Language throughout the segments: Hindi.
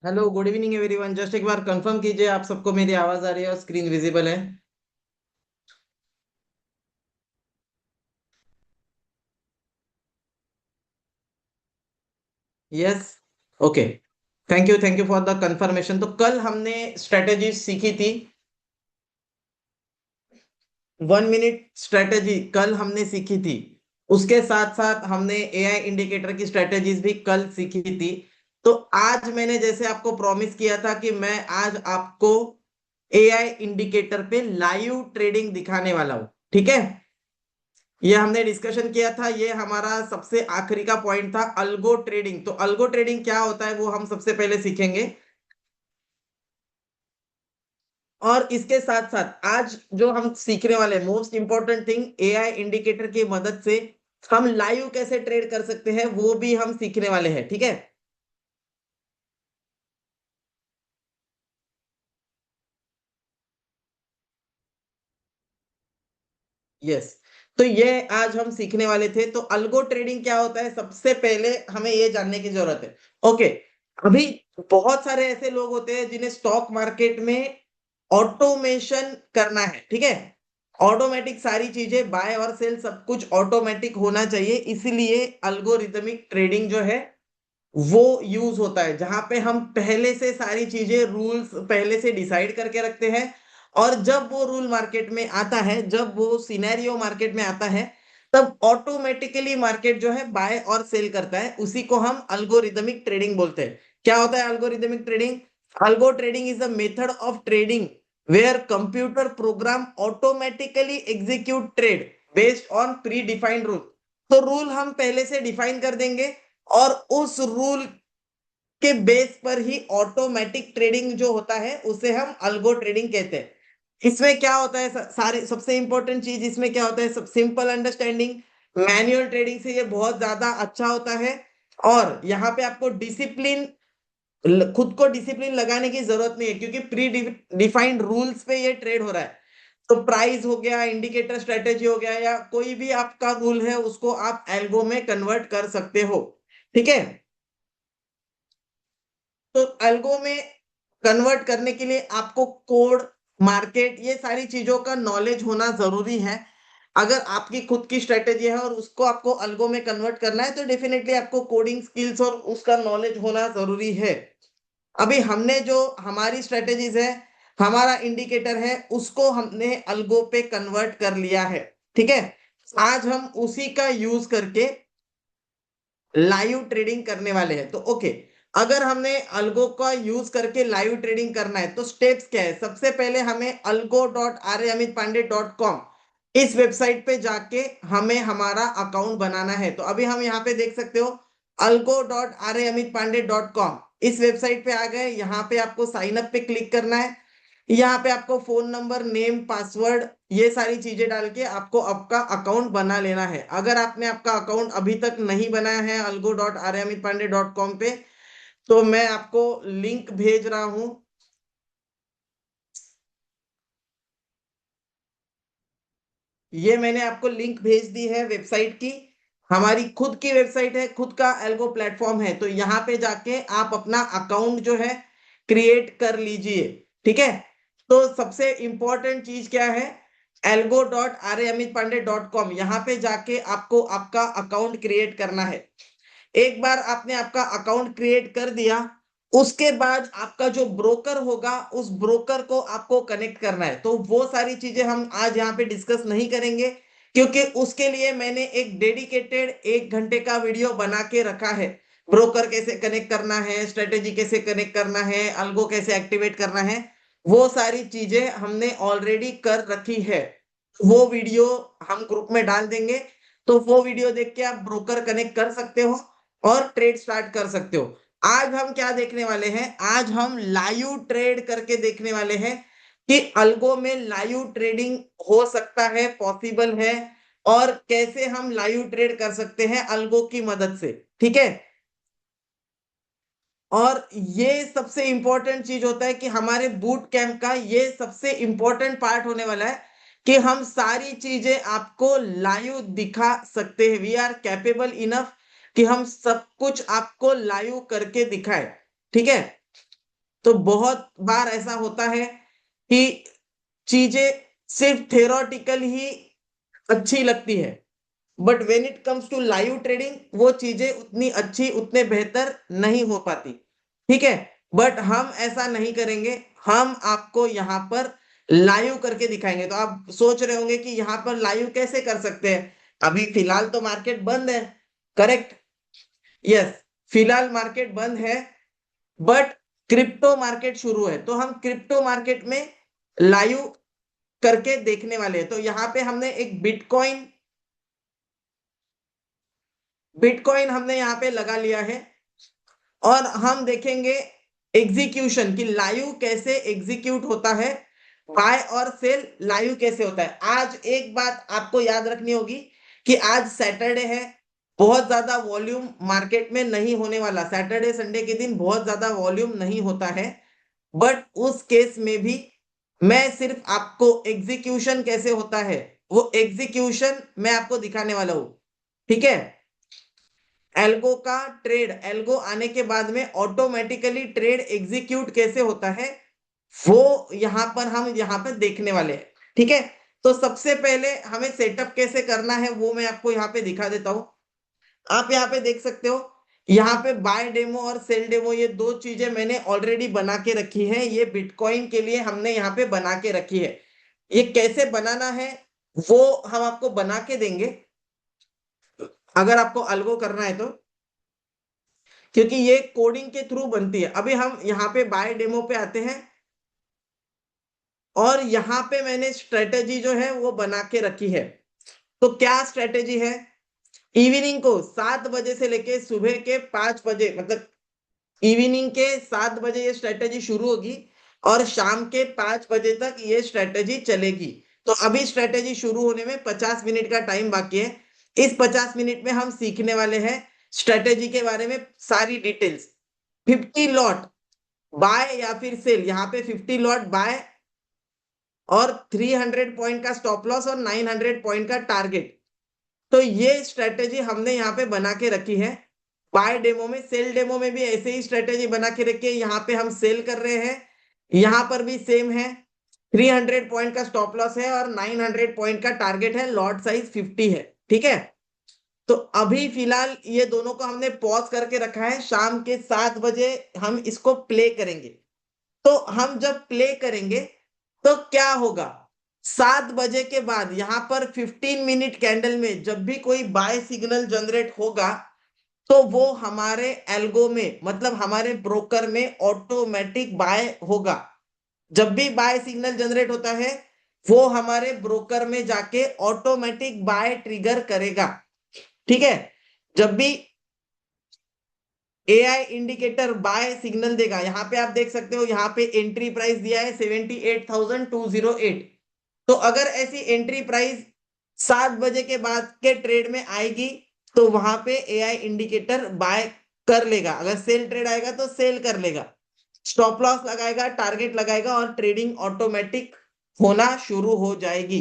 Hello, good evening everyone. Just एक बार कंफर्म कीजिए आप सबको मेरी आवाज आ रही है और स्क्रीन विजिबल है। Yes. Okay. Thank you for the confirmation. तो कल हमने स्ट्रेटेजी सीखी थी। 1 मिनट स्ट्रेटेजी कल हमने सीखी थी। उसके साथ साथ हमने एआई इंडिकेटर की स्ट्रेटेजीज भी कल सीखी थी। तो आज मैंने जैसे आपको प्रॉमिस किया था कि मैं आज आपको एआई इंडिकेटर पे लाइव ट्रेडिंग दिखाने वाला हूं। ठीक है। ये हमने डिस्कशन किया था, ये हमारा सबसे आखिरी का पॉइंट था अल्गो ट्रेडिंग। तो अल्गो ट्रेडिंग क्या होता है वो हम सबसे पहले सीखेंगे। और इसके साथ साथ आज जो हम सीखने वाले most important thing, AI indicator की मदद से हम लाइव कैसे ट्रेड कर सकते हैं वो भी हम सीखने वाले हैं। ठीक है। यस। तो ये आज हम सीखने वाले थे। तो अल्गो ट्रेडिंग क्या होता है, सबसे पहले हमें ये जानने की जरूरत है। ओके। अभी बहुत सारे ऐसे लोग होते हैं जिन्हें स्टॉक मार्केट में ऑटोमेशन करना है। ठीक है। ऑटोमेटिक सारी चीजें बाय और सेल सब कुछ ऑटोमेटिक होना चाहिए, इसीलिए अल्गोरिदमिक ट्रेडिंग जो है वो यूज होता है, जहां पे हम पहले से सारी चीजें रूल्स पहले से डिसाइड करके रखते हैं। और जब वो रूल मार्केट में आता है, जब वो सिनेरियो मार्केट में आता है, तब ऑटोमेटिकली मार्केट जो है बाय और सेल करता है। उसी को हम अल्गोरिदमिक ट्रेडिंग बोलते हैं। क्या होता है algorithmic trading? Algo trading is the method of trading where computer program automatically execute trade based on predefined rule. तो रूल हम पहले से डिफाइन कर देंगे और उस रूल के बेस पर ही ऑटोमेटिक ट्रेडिंग जो होता है उसे हम अल्गो ट्रेडिंग कहते हैं। इसमें क्या होता है, सारे सबसे इंपॉर्टेंट चीज इसमें क्या होता है, सब सिंपल अंडरस्टैंडिंग। मैन्युअल ट्रेडिंग से ये बहुत ज्यादा अच्छा होता है। और यहाँ पे आपको डिसिप्लिन, खुद को डिसिप्लिन लगाने की जरूरत नहीं है, क्योंकि प्री डिफाइंड रूल्स पे ये ट्रेड हो रहा है। तो प्राइस हो गया, इंडिकेटर स्ट्रेटेजी हो गया, या कोई भी आपका रूल है उसको आप एल्गो में कन्वर्ट कर सकते हो। ठीक है। तो एल्गो में कन्वर्ट करने के लिए आपको कोड, मार्केट, ये सारी चीजों का नॉलेज होना जरूरी है। अगर आपकी खुद की स्ट्रेटेजी है और उसको आपको अल्गो में कन्वर्ट करना है तो डेफिनेटली आपको कोडिंग स्किल्स और उसका नॉलेज होना जरूरी है। अभी हमने जो हमारी स्ट्रेटेजीज है, हमारा इंडिकेटर है, उसको हमने अल्गो पे कन्वर्ट कर लिया है। ठीक है। आज हम उसी का यूज करके लाइव ट्रेडिंग करने वाले हैं। तो ओके, अगर हमने अल्गो का यूज करके लाइव ट्रेडिंग करना है तो स्टेप्स क्या है? सबसे पहले हमें algo.ramiतपांडे.com इस वेबसाइट पे जाके हमें हमारा अकाउंट बनाना है। तो अभी हम यहाँ पे देख सकते हो algo.ramiतपांडे.com, इस वेबसाइट पे आ गए। यहाँ पे आपको साइन अप पे क्लिक करना है। यहाँ पे आपको फोन नंबर, नेम, पासवर्ड, ये सारी चीजें डाल के आपको आपका अकाउंट बना लेना है। अगर आपने आपका अकाउंट अभी तक नहीं बनाया है algo.ramiतपांडे.com पे, तो मैं आपको लिंक भेज रहा हूं। ये मैंने आपको लिंक भेज दी है वेबसाइट की। हमारी खुद की वेबसाइट है, खुद का एल्गो प्लेटफॉर्म है। तो यहाँ पे जाके आप अपना अकाउंट जो है क्रिएट कर लीजिए। ठीक है। तो सबसे इंपॉर्टेंट चीज क्या है, algo.ramiतपांडे.com, यहाँ पे जाके आपको आपका अकाउंट क्रिएट करना है। एक बार आपने आपका अकाउंट क्रिएट कर दिया, उसके बाद आपका जो ब्रोकर होगा उस ब्रोकर को आपको कनेक्ट करना है। तो वो सारी चीजें हम आज यहाँ पे डिस्कस नहीं करेंगे, क्योंकि उसके लिए मैंने एक डेडिकेटेड 1 घंटे का वीडियो बना के रखा है। ब्रोकर कैसे कनेक्ट करना है, स्ट्रेटेजी कैसे कनेक्ट करना है, अल्गो कैसे एक्टिवेट करना है, वो सारी चीजें हमने ऑलरेडी कर रखी है। वो वीडियो हम ग्रुप में डाल देंगे। तो वो वीडियो देख के आप ब्रोकर कनेक्ट कर सकते हो और ट्रेड स्टार्ट कर सकते हो। आज हम क्या देखने वाले हैं, आज हम लाइव ट्रेड करके देखने वाले हैं कि अल्गो में लाइव ट्रेडिंग हो सकता है, पॉसिबल है, और कैसे हम लाइव ट्रेड कर सकते हैं अल्गो की मदद से। ठीक है। और ये सबसे इंपॉर्टेंट चीज होता है कि हमारे बूट कैंप का ये सबसे इंपॉर्टेंट पार्ट होने वाला है कि हम सारी चीजें आपको लाइव दिखा सकते हैं। वी आर कैपेबल इनफ कि हम सब कुछ आपको लाइव करके दिखाए। ठीक है। तो बहुत बार ऐसा होता है कि चीजें सिर्फ थ्योरेटिकल ही अच्छी लगती है, but when it comes to live trading वो चीजें उतनी अच्छी, उतने बेहतर नहीं हो पाती। ठीक है, बट हम ऐसा नहीं करेंगे, हम आपको यहाँ पर लाइव करके दिखाएंगे। तो आप सोच रहे होंगे कि यहाँ पर लाइव कैसे कर सकते हैं, अभी फिलहाल तो मार्केट बंद है, करेक्ट? यस, फिलहाल मार्केट बंद है, बट क्रिप्टो मार्केट शुरू है, तो हम क्रिप्टो मार्केट में लाइव करके देखने वाले हैं। तो यहाँ पे हमने एक बिटकॉइन बिटकॉइन हमने यहाँ पे लगा लिया है, और हम देखेंगे एग्जीक्यूशन की लाइव कैसे एग्जीक्यूट होता है, बाय और सेल लाइव कैसे होता है। आज एक बात आपको याद रखनी होगी कि आज सैटरडे है, बहुत ज्यादा वॉल्यूम मार्केट में नहीं होने वाला, सैटरडे संडे के दिन बहुत ज्यादा वॉल्यूम नहीं होता है, बट उस केस में भी मैं सिर्फ आपको एग्जीक्यूशन कैसे होता है वो एग्जीक्यूशन मैं आपको दिखाने वाला हूं। ठीक है, एल्गो का ट्रेड, एल्गो आने के बाद में ऑटोमेटिकली ट्रेड एग्जीक्यूट कैसे होता है वो हम यहाँ पर देखने वाले हैं। ठीक है, तो सबसे पहले हमें सेटअप कैसे करना है वो मैं आपको यहाँ पे दिखा देता हूँ। आप यहाँ पे देख सकते हो, यहाँ पे बाय डेमो और सेल डेमो ये दो चीजें मैंने ऑलरेडी बना के रखी है, ये बिटकॉइन के लिए हमने यहाँ पे बना के रखी है। ये कैसे बनाना है वो हम आपको बना के देंगे, अगर आपको अल्गो करना है तो, क्योंकि ये कोडिंग के थ्रू बनती है। अभी हम यहाँ पे बाय डेमो पे आते हैं, और यहाँ पे मैंने स्ट्रेटेजी जो है वो बना के रखी है। तो क्या स्ट्रेटेजी है, इवनिंग को 7 बजे से लेके सुबह के 5 बजे, मतलब इवनिंग के 7 बजे ये स्ट्रेटेजी शुरू होगी, और शाम के 5 बजे तक ये स्ट्रेटेजी चलेगी। तो अभी स्ट्रेटेजी शुरू होने में 50 मिनट का टाइम बाकी है। इस 50 मिनट में हम सीखने वाले हैं स्ट्रेटेजी के बारे में सारी डिटेल्स। 50 लॉट बाय या फिर सेल, यहाँ पे 50 लॉट बाय और 300 पॉइंट का स्टॉप लॉस और 900 पॉइंट का टारगेट। तो ये स्ट्रेटेजी हमने यहाँ पे बना के रखी है बाय डेमो में। सेल डेमो में भी ऐसे ही स्ट्रेटेजी बना के रखी है, यहाँ पे हम सेल कर रहे हैं, यहाँ पर भी सेम है, 300 पॉइंट का स्टॉप लॉस है और 900 पॉइंट का टारगेट है, लॉट साइज 50 है। ठीक है, तो अभी फिलहाल ये दोनों को हमने पॉज करके रखा है, शाम के 7 बजे हम इसको प्ले करेंगे। तो हम जब प्ले करेंगे तो क्या होगा, 7 बजे के बाद यहाँ पर 15 मिनट कैंडल में जब भी कोई बाय सिग्नल जनरेट होगा तो वो हमारे एल्गो में, मतलब हमारे ब्रोकर में ऑटोमेटिक बाय होगा। जब भी बाय सिग्नल जनरेट होता है वो हमारे ब्रोकर में जाके ऑटोमेटिक बाय ट्रिगर करेगा। ठीक है, जब भी एआई इंडिकेटर बाय सिग्नल देगा, यहाँ पे आप देख सकते हो, यहाँ पे एंट्री प्राइस दिया है 78,208। तो अगर ऐसी एंट्री प्राइस 7 बजे के बाद के ट्रेड में आएगी तो वहां पे एआई इंडिकेटर बाय कर लेगा, अगर सेल ट्रेड आएगा तो सेल कर लेगा, स्टॉप लॉस लगाएगा, टारगेट लगाएगा, और ट्रेडिंग ऑटोमेटिक होना शुरू हो जाएगी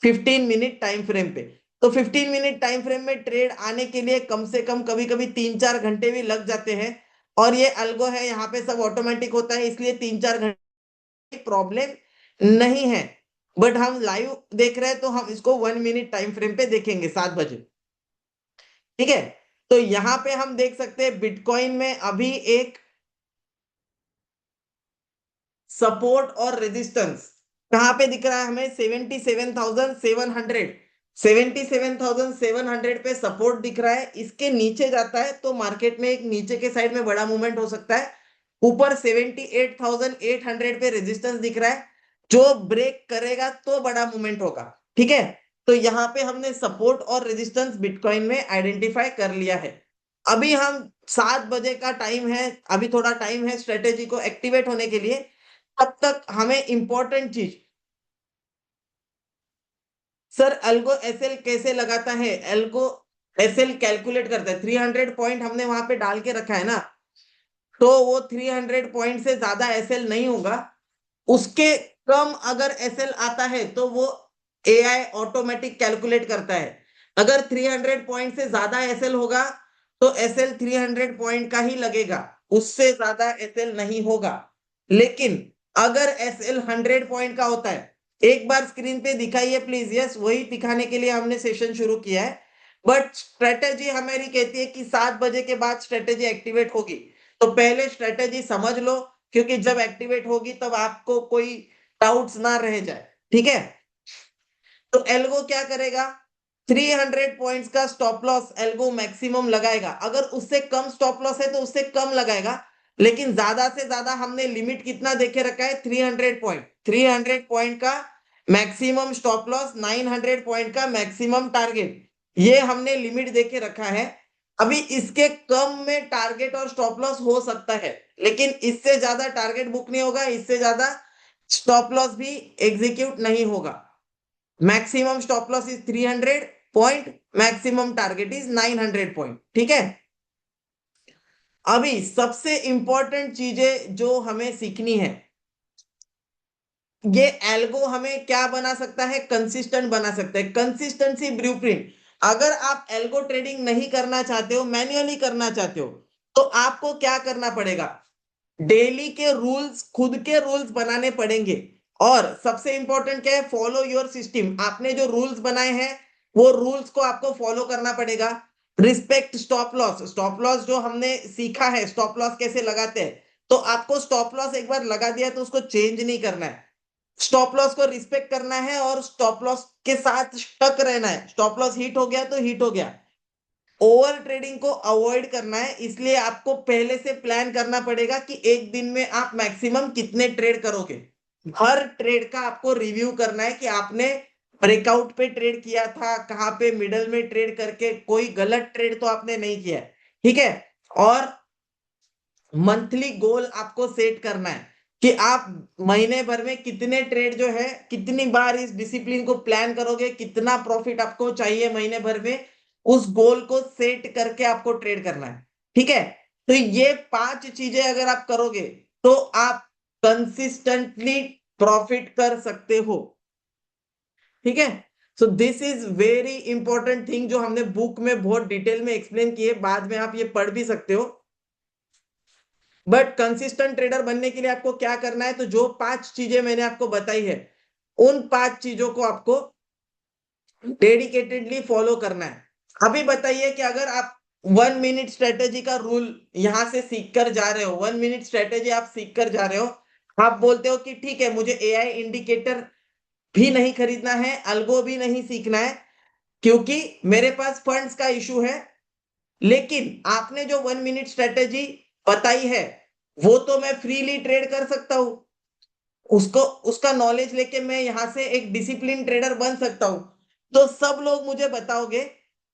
15 मिनट टाइम फ्रेम पे। तो 15 मिनट टाइम फ्रेम में ट्रेड आने के लिए कम से कम कभी कभी 3-4 घंटे भी लग जाते हैं, और ये अल्गो है, यहाँ पे सब ऑटोमेटिक होता है, इसलिए 3-4 घंटे प्रॉब्लम नहीं है। बट हम लाइव देख रहे हैं तो हम इसको 1 मिनट टाइम फ्रेम पे देखेंगे 7 बजे। ठीक है, तो यहाँ पे हम देख सकते हैं बिटकॉइन में अभी एक सपोर्ट और रेजिस्टेंस कहाँ पे दिख रहा है हमें, 77,700, 77,700 पे सपोर्ट दिख रहा है। इसके नीचे जाता है तो मार्केट में एक नीचे के साइड में बड़ा मूवमेंट हो सकता है। ऊपर 78,800 पे रेजिस्टेंस दिख रहा है, जो ब्रेक करेगा तो बड़ा मूवमेंट होगा। ठीक है, तो यहाँ पे हमने सपोर्ट और रेजिस्टेंस बिटकॉइन में आइडेंटिफाई कर लिया है। अभी हम 7 बजे का टाइम है, अभी थोड़ा टाइम है स्ट्रेटेजी को एक्टिवेट होने के लिए। तब तक हमें इंपॉर्टेंट चीज, सर एल्गो एसएल कैसे लगाता है, एल्गो एसएल कैलकुलेट करता है, 300 पॉइंट हमने वहां पे डाल के रखा है ना, तो वो 300 पॉइंट से ज्यादा एसएल नहीं होगा, उसके कम अगर एसएल आता है तो वो एआई ऑटोमेटिक कैलकुलेट करता है। अगर 300 पॉइंट से ज्यादा एसएल होगा तो एसएल 300 पॉइंट का ही लगेगा, उससे ज्यादा एसएल नहीं होगा। लेकिन अगर एसएल 100 पॉइंट का होता है, एक बार स्क्रीन पे दिखाइए प्लीज। यस, वही दिखाने के लिए हमने सेशन शुरू किया है। बट स्ट्रेटेजी हमारी कहती है कि 7 बजे के बाद स्ट्रेटेजी एक्टिवेट होगी, तो पहले स्ट्रेटेजी समझ लो, क्योंकि जब एक्टिवेट होगी तब आपको कोई डाउट्स ना रह जाए। ठीक है, तो एल्गो क्या करेगा, 300 पॉइंट्स का स्टॉप लॉस एल्गो मैक्सिमम लगाएगा। अगर उससे कम स्टॉप लॉस है तो उससे कम लगाएगा, लेकिन ज्यादा से ज्यादा हमने लिमिट कितना देखे रखा है, 300 पॉइंट। 300 पॉइंट का मैक्सिमम स्टॉप लॉस, 900 पॉइंट का मैक्सिमम टारगेट, ये हमने लिमिट देके रखा है। अभी इसके कम में टारगेट और स्टॉप लॉस हो सकता है, लेकिन इससे ज्यादा टारगेट बुक नहीं होगा, इससे ज्यादा स्टॉप लॉस भी एग्जीक्यूट नहीं होगा। Maximum stop loss is 300 point, maximum target is 900 point. ठीक है, अभी सबसे इंपॉर्टेंट चीजें जो हमें सीखनी है, ये एल्गो हमें क्या बना सकता है, कंसिस्टेंट बना सकता है, कंसिस्टेंसी ब्लूप्रिंट। अगर आप एल्गो ट्रेडिंग नहीं करना चाहते हो, मैन्युअली करना चाहते हो, तो आपको क्या करना पड़ेगा, डेली के रूल्स, खुद के रूल्स बनाने पड़ेंगे। और सबसे इंपॉर्टेंट क्या है, फॉलो योर सिस्टम। आपने जो रूल्स बनाए हैं वो रूल्स को आपको फॉलो करना पड़ेगा। Respect stop loss, stop loss जो हमने सीखा है, स्टॉप लॉस कैसे लगाते हैं, तो आपको स्टॉप लॉस एक बार लगा दिया तो उसको चेंज नहीं करना है। स्टॉप लॉस को रिस्पेक्ट करना है और स्टॉप लॉस के साथ स्टक रहना है। स्टॉप लॉस हिट हो गया तो हिट हो गया। ओवर ट्रेडिंग को अवॉइड करना है, इसलिए आपको पहले से प्लान करना पड़ेगा कि एक दिन में आप मैक्सिमम कितने ट्रेड करोगे। हर ट्रेड का आपको रिव्यू करना है कि आपने ब्रेकआउट पे ट्रेड किया था, कहाँ पे मिडल में ट्रेड करके कोई गलत ट्रेड तो आपने नहीं किया है। ठीक है, और मंथली गोल आपको सेट करना है कि आप महीने भर में कितने ट्रेड जो है, कितनी बार इस डिसिप्लिन को प्लान करोगे, कितना प्रॉफिट आपको चाहिए महीने भर में, उस गोल को सेट करके आपको ट्रेड करना है। ठीक है, तो ये 5 चीजें अगर आप करोगे तो आप कंसिस्टेंटली प्रॉफिट कर सकते हो। ठीक है, so this is very important thing जो हमने बुक में बहुत डिटेल में एक्सप्लेन किए, बाद में आप ये पढ़ भी सकते हो। बट कंसिस्टेंट ट्रेडर बनने के लिए आपको क्या करना है, तो जो 5 चीजें मैंने आपको बताई है, उन 5 चीजों को आपको डेडिकेटेडली फॉलो करना है। अभी बताइए कि अगर आप 1 मिनट स्ट्रेटेजी का रूल यहां से सीख कर जा रहे हो, 1 मिनट स्ट्रेटेजी आप सीख कर जा रहे हो, आप बोलते हो कि ठीक है, मुझे एआई इंडिकेटर भी नहीं खरीदना है, अल्गो भी नहीं सीखना है, क्योंकि मेरे पास फंड्स का इशू है। लेकिन आपने जो 1 मिनट स्ट्रेटेजी बताई है, वो तो मैं फ्रीली ट्रेड कर सकता हूं, उसको, उसका नॉलेज लेके मैं यहां से एक डिसिप्लिन ट्रेडर बन सकता हूं। तो सब लोग मुझे बताओगे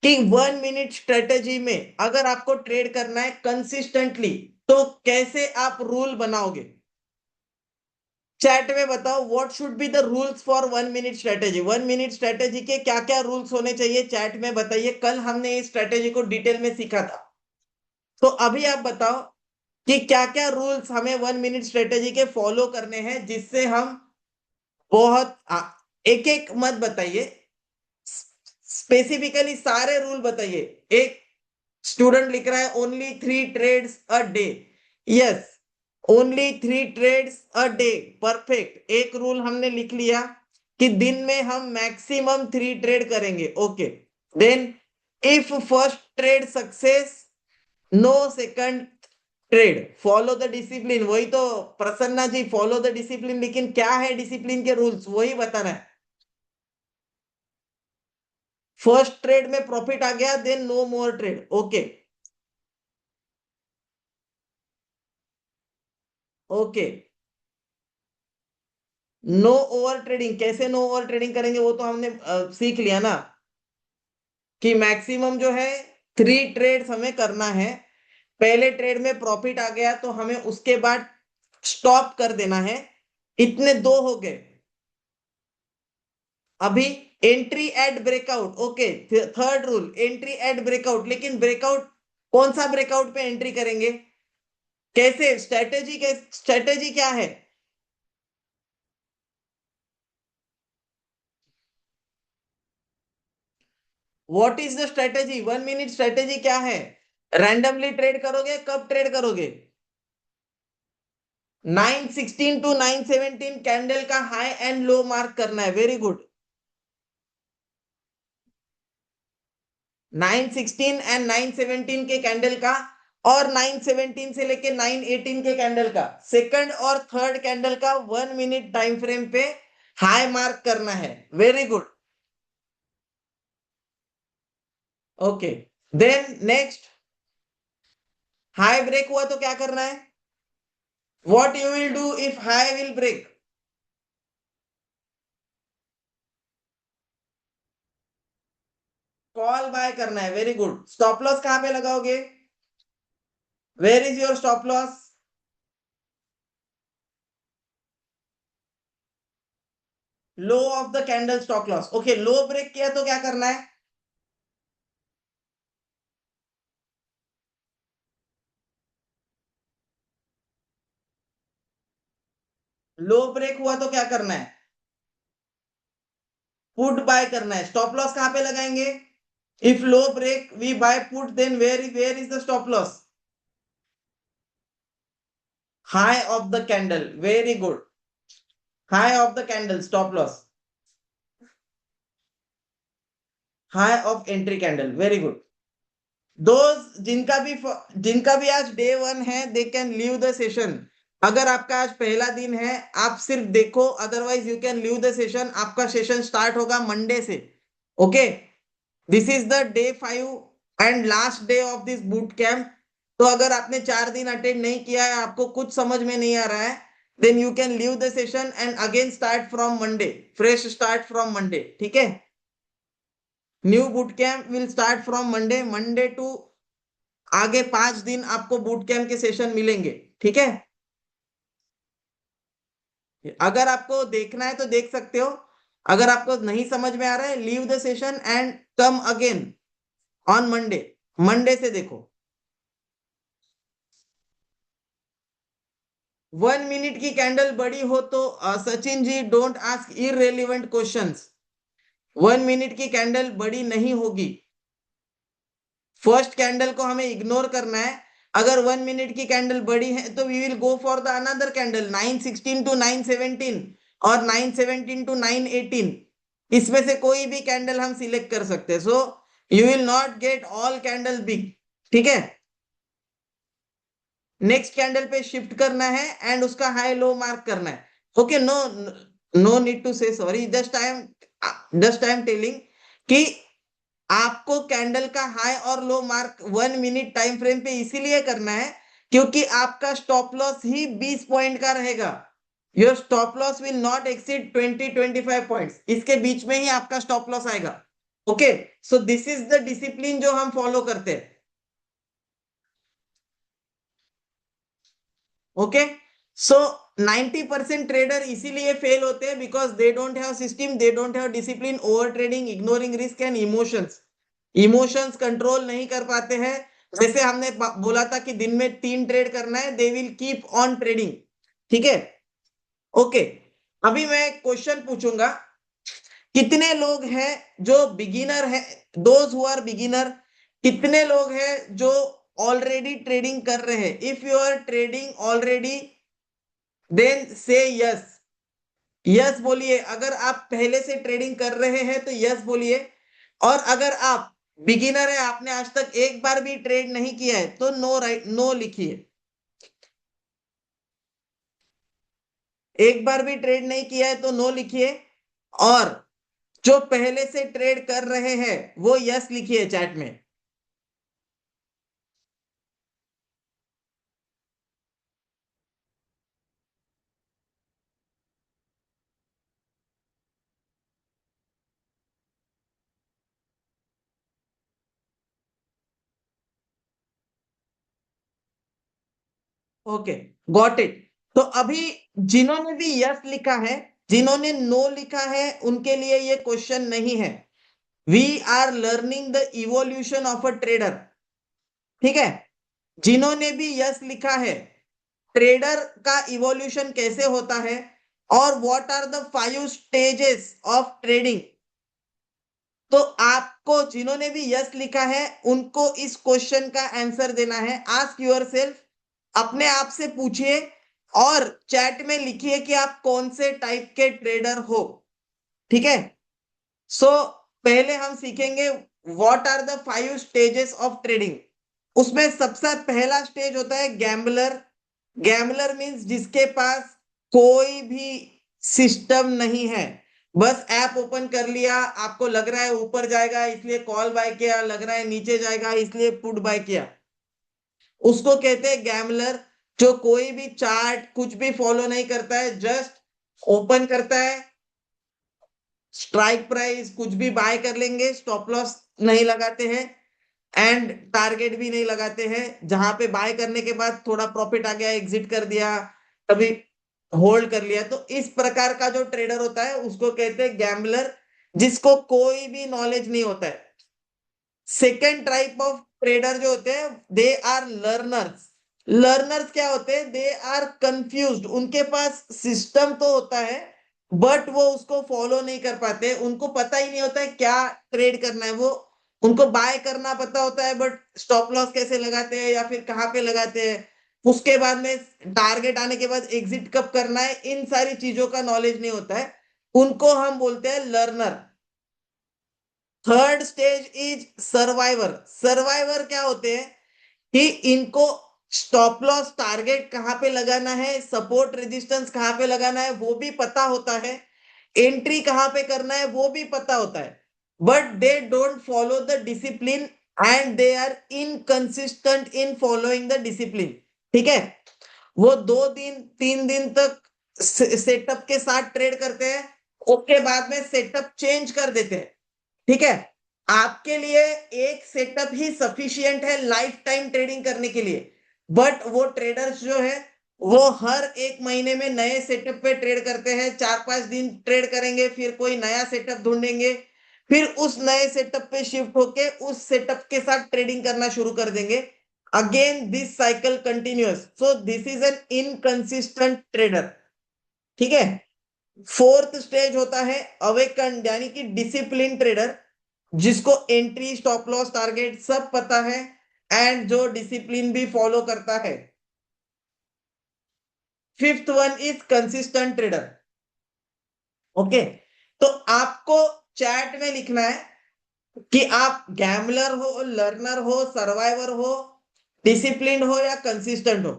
कि 1 मिनट स्ट्रेटेजी में अगर आपको ट्रेड करना है कंसिस्टेंटली, तो कैसे आप रूल बनाओगे। चैट में बताओ what should be the rules for 1 minute strategy. 1 minute strategy के क्या क्या रूल्स होने चाहिए, चैट में बताइए। कल हमने इस स्ट्रेटेजी को डिटेल में सीखा था, तो अभी आप बताओ कि क्या क्या रूल्स हमें 1 मिनट स्ट्रेटेजी के फॉलो करने हैं, जिससे हम बहुत एक एक मत बताइए, स्पेसिफिकली सारे रूल बताइए। एक स्टूडेंट लिख रहा है only 3 trades a day. Yes, only 3 trades a day, perfect. एक रूल हमने लिख लिया कि दिन में हम मैक्सिमम 3 ट्रेड करेंगे। Okay, then if first trade success, no second trade, follow the discipline. वही तो Prasanna ji, follow the discipline, लेकिन क्या है डिसिप्लिन के रूल्स, वही बताना है। फर्स्ट ट्रेड में प्रॉफिट आ गया, then no more trade. Okay, okay, know over trading. कैसे नो ओवर ट्रेडिंग करेंगे, वो तो हमने सीख लिया ना, कि मैक्सिमम जो है 3 ट्रेड्स हमें करना है। पहले ट्रेड में प्रॉफिट आ गया तो हमें उसके बाद स्टॉप कर देना है। इतने दो हो गए। अभी entry eight breakout. Okay, third rule entry eight breakout, लेकिन ब्रेकआउट कौन सा ब्रेकआउट पे एंट्री करेंगे, कैसे, स्ट्रेटेजी के, स्ट्रेटेजी क्या है। What is the strategy, 1 minute strategy क्या है। रैंडमली ट्रेड करोगे, कब ट्रेड करोगे। 916 टू 917 कैंडल का हाई एंड लो मार्क करना है। Very good. 916 एंड 917 के कैंडल का और 917 से लेके 918 के कैंडल का सेकंड और थर्ड कैंडल का 1 मिनट टाइम फ्रेम पे हाई मार्क करना है। Very good. Okay, then next, high break हुआ तो क्या करना है? What you will do if high will break? Call buy करना है। Very good. स्टॉप लॉस कहां पे लगाओगे? Where is your stop loss? Low of the candle stop loss. Okay, low break किया तो क्या करना है? लो ब्रेक हुआ तो क्या करना है? पुट बाय करना है। स्टॉप लॉस कहां पे लगाएंगे? If low break we buy put, then where is the stop loss? High of the candle. Very good. High of the candle stop loss, high of entry candle. Very good. दोस्त जिनका भी आज डे वन है, they can leave the session. अगर आपका आज पहला दिन है, आप सिर्फ देखो, otherwise you can leave the session. आपका सेशन स्टार्ट होगा मंडे से। Okay, this is the day 5 and last day of this boot camp. तो अगर आपने 4 दिन अटेंड नहीं किया है, आपको कुछ समझ में नहीं आ रहा है, then you can leave the session and again start from Monday. Fresh start from Monday. ठीक है, new boot camp will start from Monday. Monday to आगे 5 दिन आपको बूट कैंप के सेशन मिलेंगे। ठीक है, अगर आपको देखना है तो देख सकते हो। अगर आपको नहीं समझ में आ रहा है, leave the session and come again on Monday. Monday से देखो। 1 मिनट की कैंडल बड़ी हो तो Sachin ji don't ask irrelevant questions. 1 minute की कैंडल बड़ी नहीं होगी। फर्स्ट कैंडल को हमें इग्नोर करना है। अगर 1 मिनट की कैंडल बड़ी है तो we will go for the another candle, 916 to 917 और 917 टू 918। इसमें से कोई भी कैंडल हम सिलेक्ट कर सकते हैं। So you will not get all candle big. ठीक है, नेक्स्ट कैंडल पे शिफ्ट करना है एंड उसका हाई लो मार्क करना है। Okay, no no need to say sorry, just I am telling कि आपको कैंडल का हाई और low mark 1 minute time frame पे इसीलिए करना है क्योंकि आपका स्टॉप लॉस ही 20 पॉइंट का रहेगा। Your stop loss will not exceed 20-25 points. इसके बीच में ही आपका स्टॉप लॉस आएगा। Okay, so this is the discipline जो हम फॉलो करते हैं। ओके, सो 90% ट्रेडर इसीलिए फेल होते हैं because they don't have system, they don't have discipline, over trading, ignoring risk and emotions. Emotions control नहीं कर पाते हैं। जैसे हमने बोला था कि दिन में 3 ट्रेड करना है, they will keep on trading. ठीक है, ओके। अभी मैं क्वेश्चन पूछूंगा, कितने लोग हैं जो बिगिनर है, दोज हु आर बिगिनर, कितने लोग हैं जो ऑलरेडी ट्रेडिंग कर रहे हैं? If you are trading already, then say yes. Yes बोलिए। अगर आप पहले से ट्रेडिंग कर रहे हैं तो यस बोलिए। और अगर आप बिगिनर है, आपने आज तक एक बार भी ट्रेड नहीं किया है, तो नो, राइट, नो लिखिए। एक बार भी ट्रेड नहीं किया है तो नो लिखिए। और जो पहले से ट्रेड कर रहे हैं वो यस लिखिए चैट में। Okay, got it. तो अभी जिन्होंने भी यस लिखा है, जिन्होंने नो लिखा है, उनके लिए ये क्वेश्चन नहीं है। We are learning the evolution of a trader. ठीक है, जिन्होंने भी यस लिखा है, ट्रेडर का इवोल्यूशन कैसे होता है और what are the 5 stages of trading, तो आपको जिन्होंने भी यस लिखा है उनको इस क्वेश्चन का आंसर देना है। आस्क योर सेल्फ, अपने आप से पूछिए, और चैट में लिखिए कि आप कौन से टाइप के ट्रेडर हो। ठीक है। सो पहले हम सीखेंगे what are the 5 stages of trading. उसमें सबसे पहला स्टेज होता है गैम्बलर। गैम्बलर मीन्स जिसके पास कोई भी सिस्टम नहीं है, बस ऐप ओपन कर लिया, आपको लग रहा है ऊपर जाएगा इसलिए कॉल बाय किया, लग रहा है नीचे जाएगा इसलिए पुट बाय किया, उसको कहते हैं गैम्बलर। जो कोई भी चार्ट कुछ भी फॉलो नहीं करता है, जस्ट ओपन करता है, स्ट्राइक प्राइस कुछ भी बाय कर लेंगे, स्टॉप लॉस नहीं लगाते हैं एंड टारगेट भी नहीं लगाते हैं, जहां पे बाय करने के बाद थोड़ा प्रॉफिट आ गया एग्जिट कर दिया, कभी होल्ड कर लिया। तो इस प्रकार का जो ट्रेडर होता है उसको कहते हैं गैम्बलर, जिसको कोई भी नॉलेज नहीं होता है। सेकेंड टाइप ऑफ ट्रेडर जो होते हैं दे आर लर्नर्स। लर्नर्स क्या होते हैं? They are confused. उनके पास सिस्टम तो होता है बट वो उसको फॉलो नहीं कर पाते, उनको पता ही नहीं होता है क्या ट्रेड करना है। वो उनको बाय करना पता होता है बट स्टॉप लॉस कैसे लगाते हैं या फिर कहाँ पे लगाते हैं, उसके बाद में टारगेट आने के बाद एग्जिट कब करना है, इन सारी चीजों का नॉलेज नहीं होता है। उनको हम बोलते हैं learner. Third stage is survivor. Survivor क्या होते हैं कि इनको स्टॉप लॉस टारगेट कहाँ पे लगाना है, सपोर्ट रेजिस्टेंस कहाँ पे लगाना है वो भी पता होता है, एंट्री कहाँ पे करना है वो भी पता होता है, but they don't follow the discipline and they are inconsistent in following the discipline. ठीक है। वो 2 दिन 3 दिन तक सेटअप के साथ ट्रेड करते हैं, उसके बाद में सेटअप चेंज कर देते हैं। ठीक है। आपके लिए एक सेटअप ही सफिशियंट है लाइफ टाइम ट्रेडिंग करने के लिए, बट वो ट्रेडर्स जो है वो हर एक महीने में नए सेटअप पे ट्रेड करते हैं, 4-5 दिन ट्रेड करेंगे फिर कोई नया सेटअप ढूंढेंगे, फिर उस नए सेटअप पे शिफ्ट होके उस सेटअप के साथ ट्रेडिंग करना शुरू कर देंगे। Again this cycle continuous, so this is an inconsistent trader. ठीक है। फोर्थ स्टेज होता है अवेकन यानी कि डिसिप्लिन ट्रेडर, जिसको एंट्री स्टॉप लॉस टारगेट सब पता है एंड जो डिसिप्लिन भी फॉलो करता है। Fifth one is consistent trader. Okay. तो आपको चैट में लिखना है कि आप गैम्बलर हो, लर्नर हो, सर्वाइवर हो, डिसिप्लिन हो या कंसिस्टेंट हो।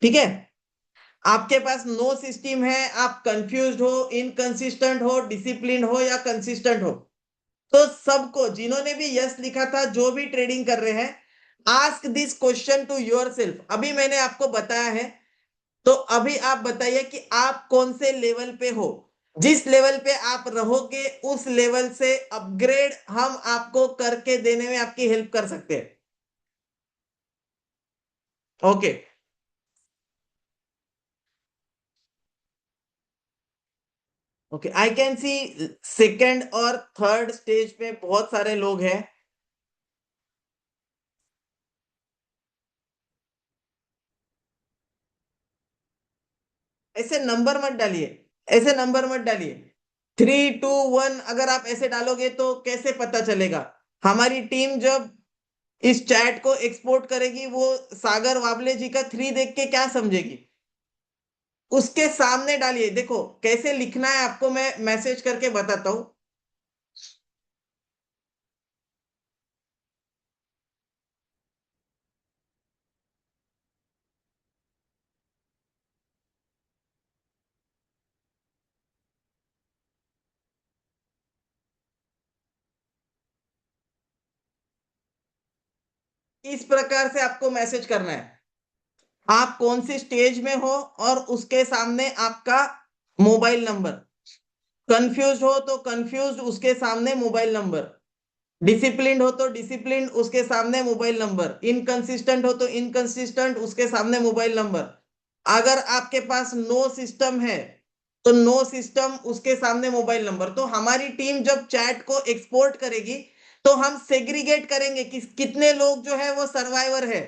ठीक है। आपके पास नो सिस्टम है, आप कंफ्यूज हो, इनकंसिस्टेंट हो, डिसिप्लिन हो या कंसिस्टेंट हो। तो सबको जिन्होंने भी यस लिखा था, जो भी ट्रेडिंग कर रहे हैं, ask this question to yourself. अभी मैंने आपको बताया है, तो अभी आप बताइए कि आप कौन से लेवल पे हो। जिस लेवल पे आप रहोगे उस लेवल से अपग्रेड हम आपको करके देने में आपकी हेल्प कर सकते हैं। Okay. Okay, I can see second और थर्ड स्टेज पे बहुत सारे लोग हैं। ऐसे नंबर मत डालिए, ऐसे नंबर मत डालिए। 3, 2, 1 अगर आप ऐसे डालोगे तो कैसे पता चलेगा? हमारी टीम जब इस चैट को एक्सपोर्ट करेगी वो सागर वाबले जी का 3 देख के क्या समझेगी? उसके सामने डालिए। देखो कैसे लिखना है आपको मैं मैसेज करके बताता हूं। इस प्रकार से आपको मैसेज करना है, आप कौन सी स्टेज में हो और उसके सामने आपका मोबाइल नंबर। कंफ्यूज हो तो कंफ्यूज उसके सामने मोबाइल नंबर, डिसिप्लिन हो तो डिसिप्लिन उसके सामने मोबाइल नंबर, इनकंसिस्टेंट हो तो इनकंसिस्टेंट उसके सामने मोबाइल नंबर। अगर आपके पास नो सिस्टम है तो नो सिस्टम उसके सामने मोबाइल नंबर। तो हमारी टीम जब चैट को एक्सपोर्ट करेगी तो हम सेग्रीगेट करेंगे कि कितने लोग जो है वो सर्वाइवर है,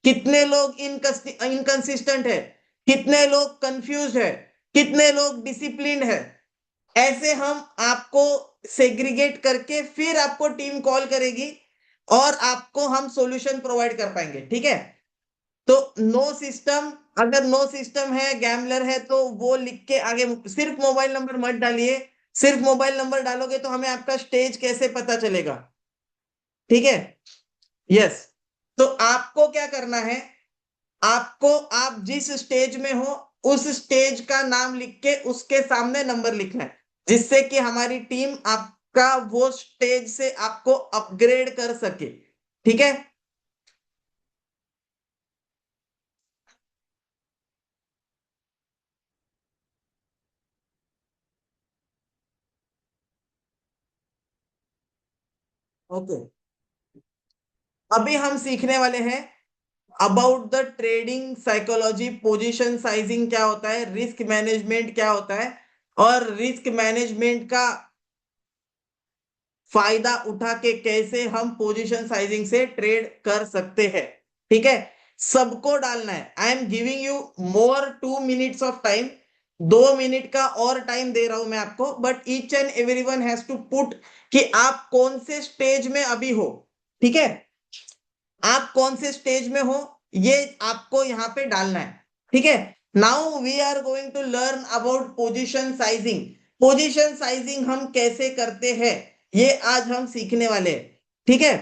कितने लोग इनकंसिस्टेंट है, कितने लोग कंफ्यूज है, कितने लोग डिसिप्लिन है। ऐसे हम आपको सेग्रीगेट करके फिर आपको टीम कॉल करेगी और आपको हम सॉल्यूशन प्रोवाइड कर पाएंगे। ठीक है। तो नो सिस्टम अगर नो सिस्टम है, गैम्बलर है, तो वो लिख के आगे सिर्फ मोबाइल नंबर मत डालिए। सिर्फ मोबाइल नंबर डालोगे तो हमें आपका स्टेज कैसे पता चलेगा? ठीक है। यस। तो आपको क्या करना है, आपको आप जिस स्टेज में हो उस स्टेज का नाम लिख के उसके सामने नंबर लिखना है, जिससे कि हमारी टीम आपका वो स्टेज से आपको अपग्रेड कर सके। ठीक है। ओके। अभी हम सीखने वाले हैं about the trading psychology, position sizing क्या होता है, रिस्क मैनेजमेंट क्या होता है, और रिस्क मैनेजमेंट का फायदा उठा के कैसे हम पोजीशन साइजिंग से ट्रेड कर सकते हैं। ठीक है। सबको डालना है। I am giving you more 2 minutes of time. 2 minute का और टाइम दे रहा हूं मैं आपको, but each and every one has to put कि आप कौन से स्टेज में अभी हो। ठीक है। आप कौन से स्टेज में हो ये आपको यहाँ पे डालना है। ठीक है। Now we are going to learn about position sizing. Position sizing हम कैसे करते हैं ये आज हम सीखने वाले हैं। ठीक है।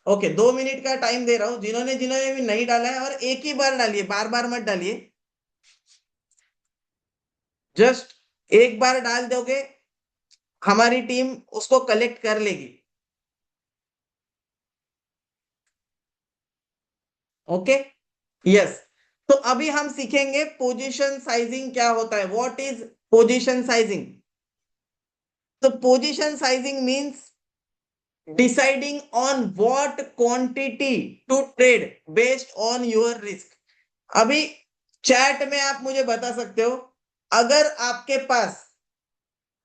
ओके, 2 मिनट का टाइम दे रहा हूं। जिन्होंने जिन्होंने भी नहीं डाला है, और एक ही बार डालिए, बार बार मत डालिए। जस्ट एक बार डाल दोगे, हमारी टीम उसको कलेक्ट कर लेगी। ओके। यस। तो अभी हम सीखेंगे पोजीशन साइजिंग क्या होता है, व्हाट इज पोजीशन साइजिंग। तो position sizing means deciding on what quantity to trade based on your risk. अभी चैट में आप मुझे बता सकते हो, अगर आपके पास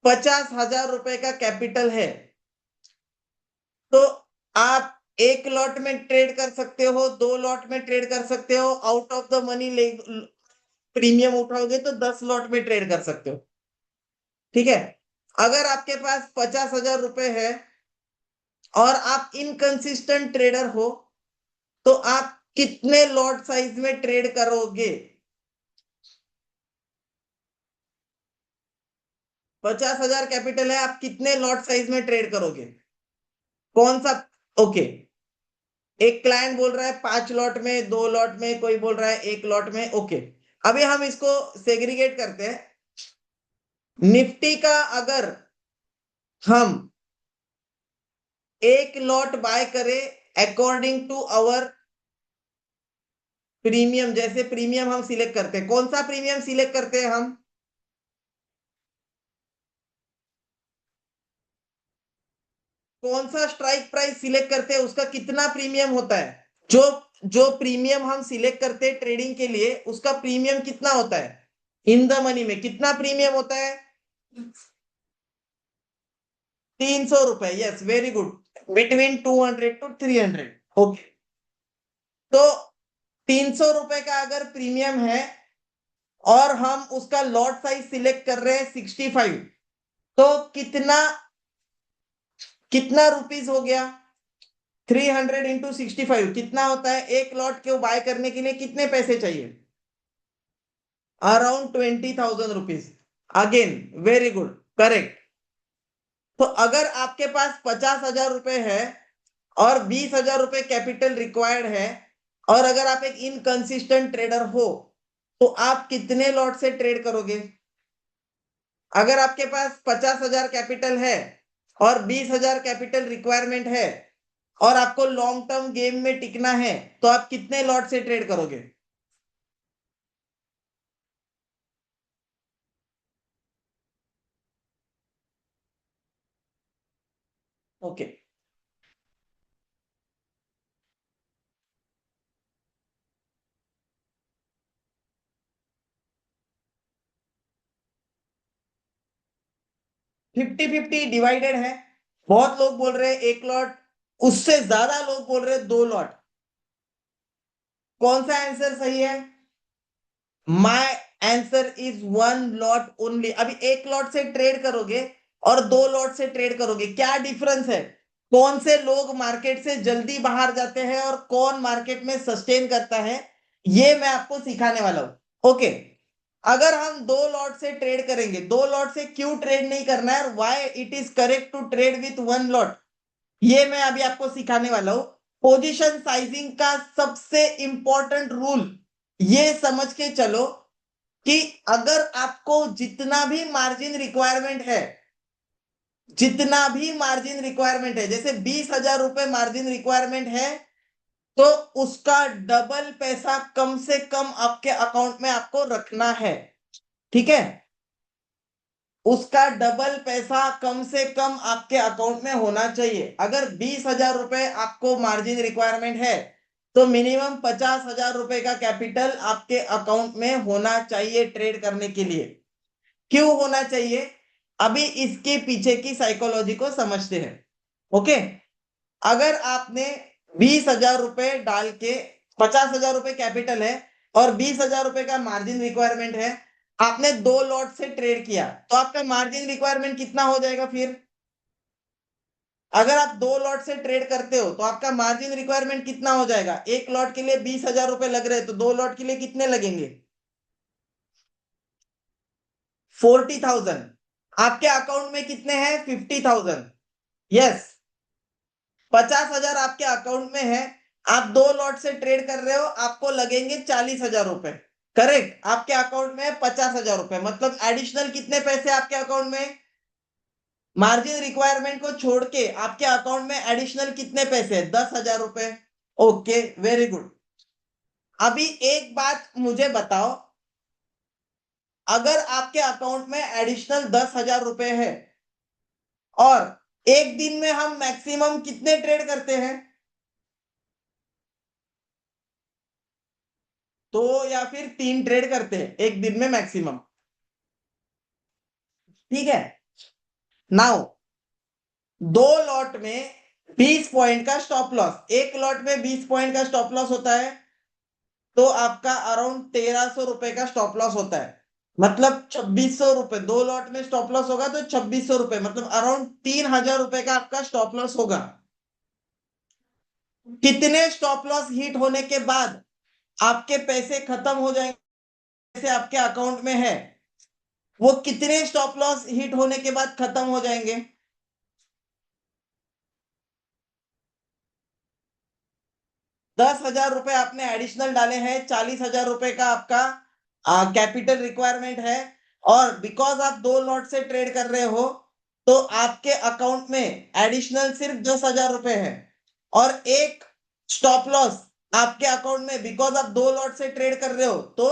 50,000 रुपए का कैपिटल है तो आप एक लॉट में ट्रेड कर सकते हो, 2 लॉट में ट्रेड कर सकते हो, आउट ऑफ द मनी ले प्रीमियम उठाओगे तो 10 लॉट में ट्रेड कर सकते हो। ठीक है। अगर आपके पास 50,000 रुपए है और आप इनकंसिस्टेंट ट्रेडर हो तो आप कितने लॉट साइज में ट्रेड करोगे? 50,000 कैपिटल है, आप कितने लॉट साइज में ट्रेड करोगे? कौन सा? ओके। एक क्लाइंट बोल रहा है 5 लॉट में, 2 लॉट में, कोई बोल रहा है 1 लॉट में। ओके। अभी हम इसको सेग्रीगेट करते हैं। निफ्टी का अगर हम एक लॉट बाय करें अकॉर्डिंग टू आवर प्रीमियम, जैसे प्रीमियम हम सिलेक्ट करते हैं, कौन सा प्रीमियम सिलेक्ट करते हैं हम? कौन सा स्ट्राइक प्राइस सिलेक्ट करते हैं, उसका कितना प्रीमियम होता है? जो जो प्रीमियम हम सिलेक्ट करते हैं ट्रेडिंग के लिए, उसका प्रीमियम कितना होता है? इन द मनी में कितना प्रीमियम होता है? 300 रुपए। Yes, very good. Between 200 to 300। Okay. तो 300 रुपए का अगर प्रीमियम है और हम उसका लॉट साइज सिलेक्ट कर रहे हैं 65, तो कितना कितना रुपीस हो गया? 300 into 65 कितना होता है? एक लॉट को बाय करने के लिए कितने पैसे चाहिए? Around 20,000 rupees. Again very good, correct. तो अगर आपके पास 50,000 रुपए है और 20,000 रुपए कैपिटल रिक्वायर्ड है, और अगर आप एक इनकंसिस्टेंट ट्रेडर हो तो आप कितने लॉट से ट्रेड करोगे? अगर आपके पास 50,000 कैपिटल है और 20,000 कैपिटल रिक्वायरमेंट है और आपको लॉन्ग टर्म गेम में टिकना है, तो आप कितने लॉट से ट्रेड करोगे? ओके। 50-50 डिवाइडेड है। बहुत लोग बोल रहे हैं 1 लॉट, उससे ज्यादा लोग बोल रहे हैं 2 लॉट। कौन सा आंसर सही है? My answer is 1 lot only. अभी 1 लॉट से ट्रेड करोगे और 2 लॉट से ट्रेड करोगे, क्या डिफरेंस है? कौन से लोग मार्केट से जल्दी बाहर जाते हैं और कौन मार्केट में सस्टेन करता है, ये मैं आपको सिखाने वाला हूं। ओके, अगर हम दो लॉट से ट्रेड करेंगे, दो लॉट से क्यों ट्रेड नहीं करना है, why it is correct to trade with one lot, ये मैं अभी आपको सिखाने वाला हूं। पोजीशन साइजिंग का सबसे इंपॉर्टेंट रूल ये समझ के चलो कि अगर आपको जितना भी मार्जिन रिक्वायरमेंट है, जितना भी मार्जिन रिक्वायरमेंट है, जैसे 20,000 रुपए मार्जिन रिक्वायरमेंट है, तो उसका डबल पैसा कम से कम आपके अकाउंट में आपको रखना है। ठीक है, उसका डबल पैसा कम से कम आपके अकाउंट में होना चाहिए। अगर 20,000 रुपए आपको मार्जिन रिक्वायरमेंट है, तो मिनिमम 50,000 रुपए का कैपिटल आपके अकाउंट में होना चाहिए ट्रेड करने के लिए। क्यों होना चाहिए, अभी इसके पीछे की साइकोलॉजी को समझते हैं। ओके, अगर आपने 20,000 रुपए डाल के, 50,000 रुपए कैपिटल है और 20,000 रुपए का मार्जिन रिक्वायरमेंट है, आपने दो लॉट से ट्रेड किया, तो आपका मार्जिन रिक्वायरमेंट कितना हो जाएगा फिर? अगर आप दो लॉट से ट्रेड करते हो तो आपका मार्जिन रिक्वायरमेंट कितना हो जाएगा? एक लॉट के लिए 20,000 रुपए लग रहे हैं, तो दो लॉट के लिए कितने लगेंगे? 40,000। आपके अकाउंट में कितने हैं? 50,000। यस, 50,000 आपके अकाउंट में है, आप दो लॉट से ट्रेड कर रहे हो, आपको लगेंगे 40,000 रुपए। करेक्ट, आपके अकाउंट में 50,000 रुपए, मतलब एडिशनल कितने पैसे आपके अकाउंट में? मार्जिन रिक्वायरमेंट को छोड़ के आपके अकाउंट में एडिशनल कितने पैसे? 10,000 रुपए। Okay, very good. अभी एक बात मुझे बताओ, अगर आपके अकाउंट में एडिशनल 10,000 रुपए है और एक दिन में हम मैक्सिमम कितने ट्रेड करते हैं? दो या फिर तीन ट्रेड करते हैं एक दिन में मैक्सिमम। ठीक है, नाउ दो लॉट में 20 पॉइंट का स्टॉप लॉस, एक लॉट में 20 पॉइंट का स्टॉप लॉस होता है, तो आपका अराउंड 1,300 रुपए का स्टॉप लॉस होता है, मतलब 2,600 रुपए। दो लॉट में स्टॉप लॉस होगा तो 2,600 रुपए, मतलब अराउंड 3,000 रुपए का आपका स्टॉप लॉस होगा। कितने स्टॉप लॉस हिट होने के बाद आपके पैसे खत्म हो जाएंगे, जैसे आपके अकाउंट में है, वो कितने स्टॉप लॉस हिट होने के बाद खत्म हो जाएंगे? 10,000 रुपए आपने एडिशनल डाले हैं, 40,000 रुपए का आपका कैपिटल रिक्वायरमेंट है, और बिकॉज आप दो लॉट से ट्रेड कर रहे हो, तो आपके अकाउंट में एडिशनल सिर्फ 10,000 रुपए है, और एक स्टॉप लॉस आपके अकाउंट में, बिकॉज आप दो लॉट से ट्रेड कर रहे हो, तो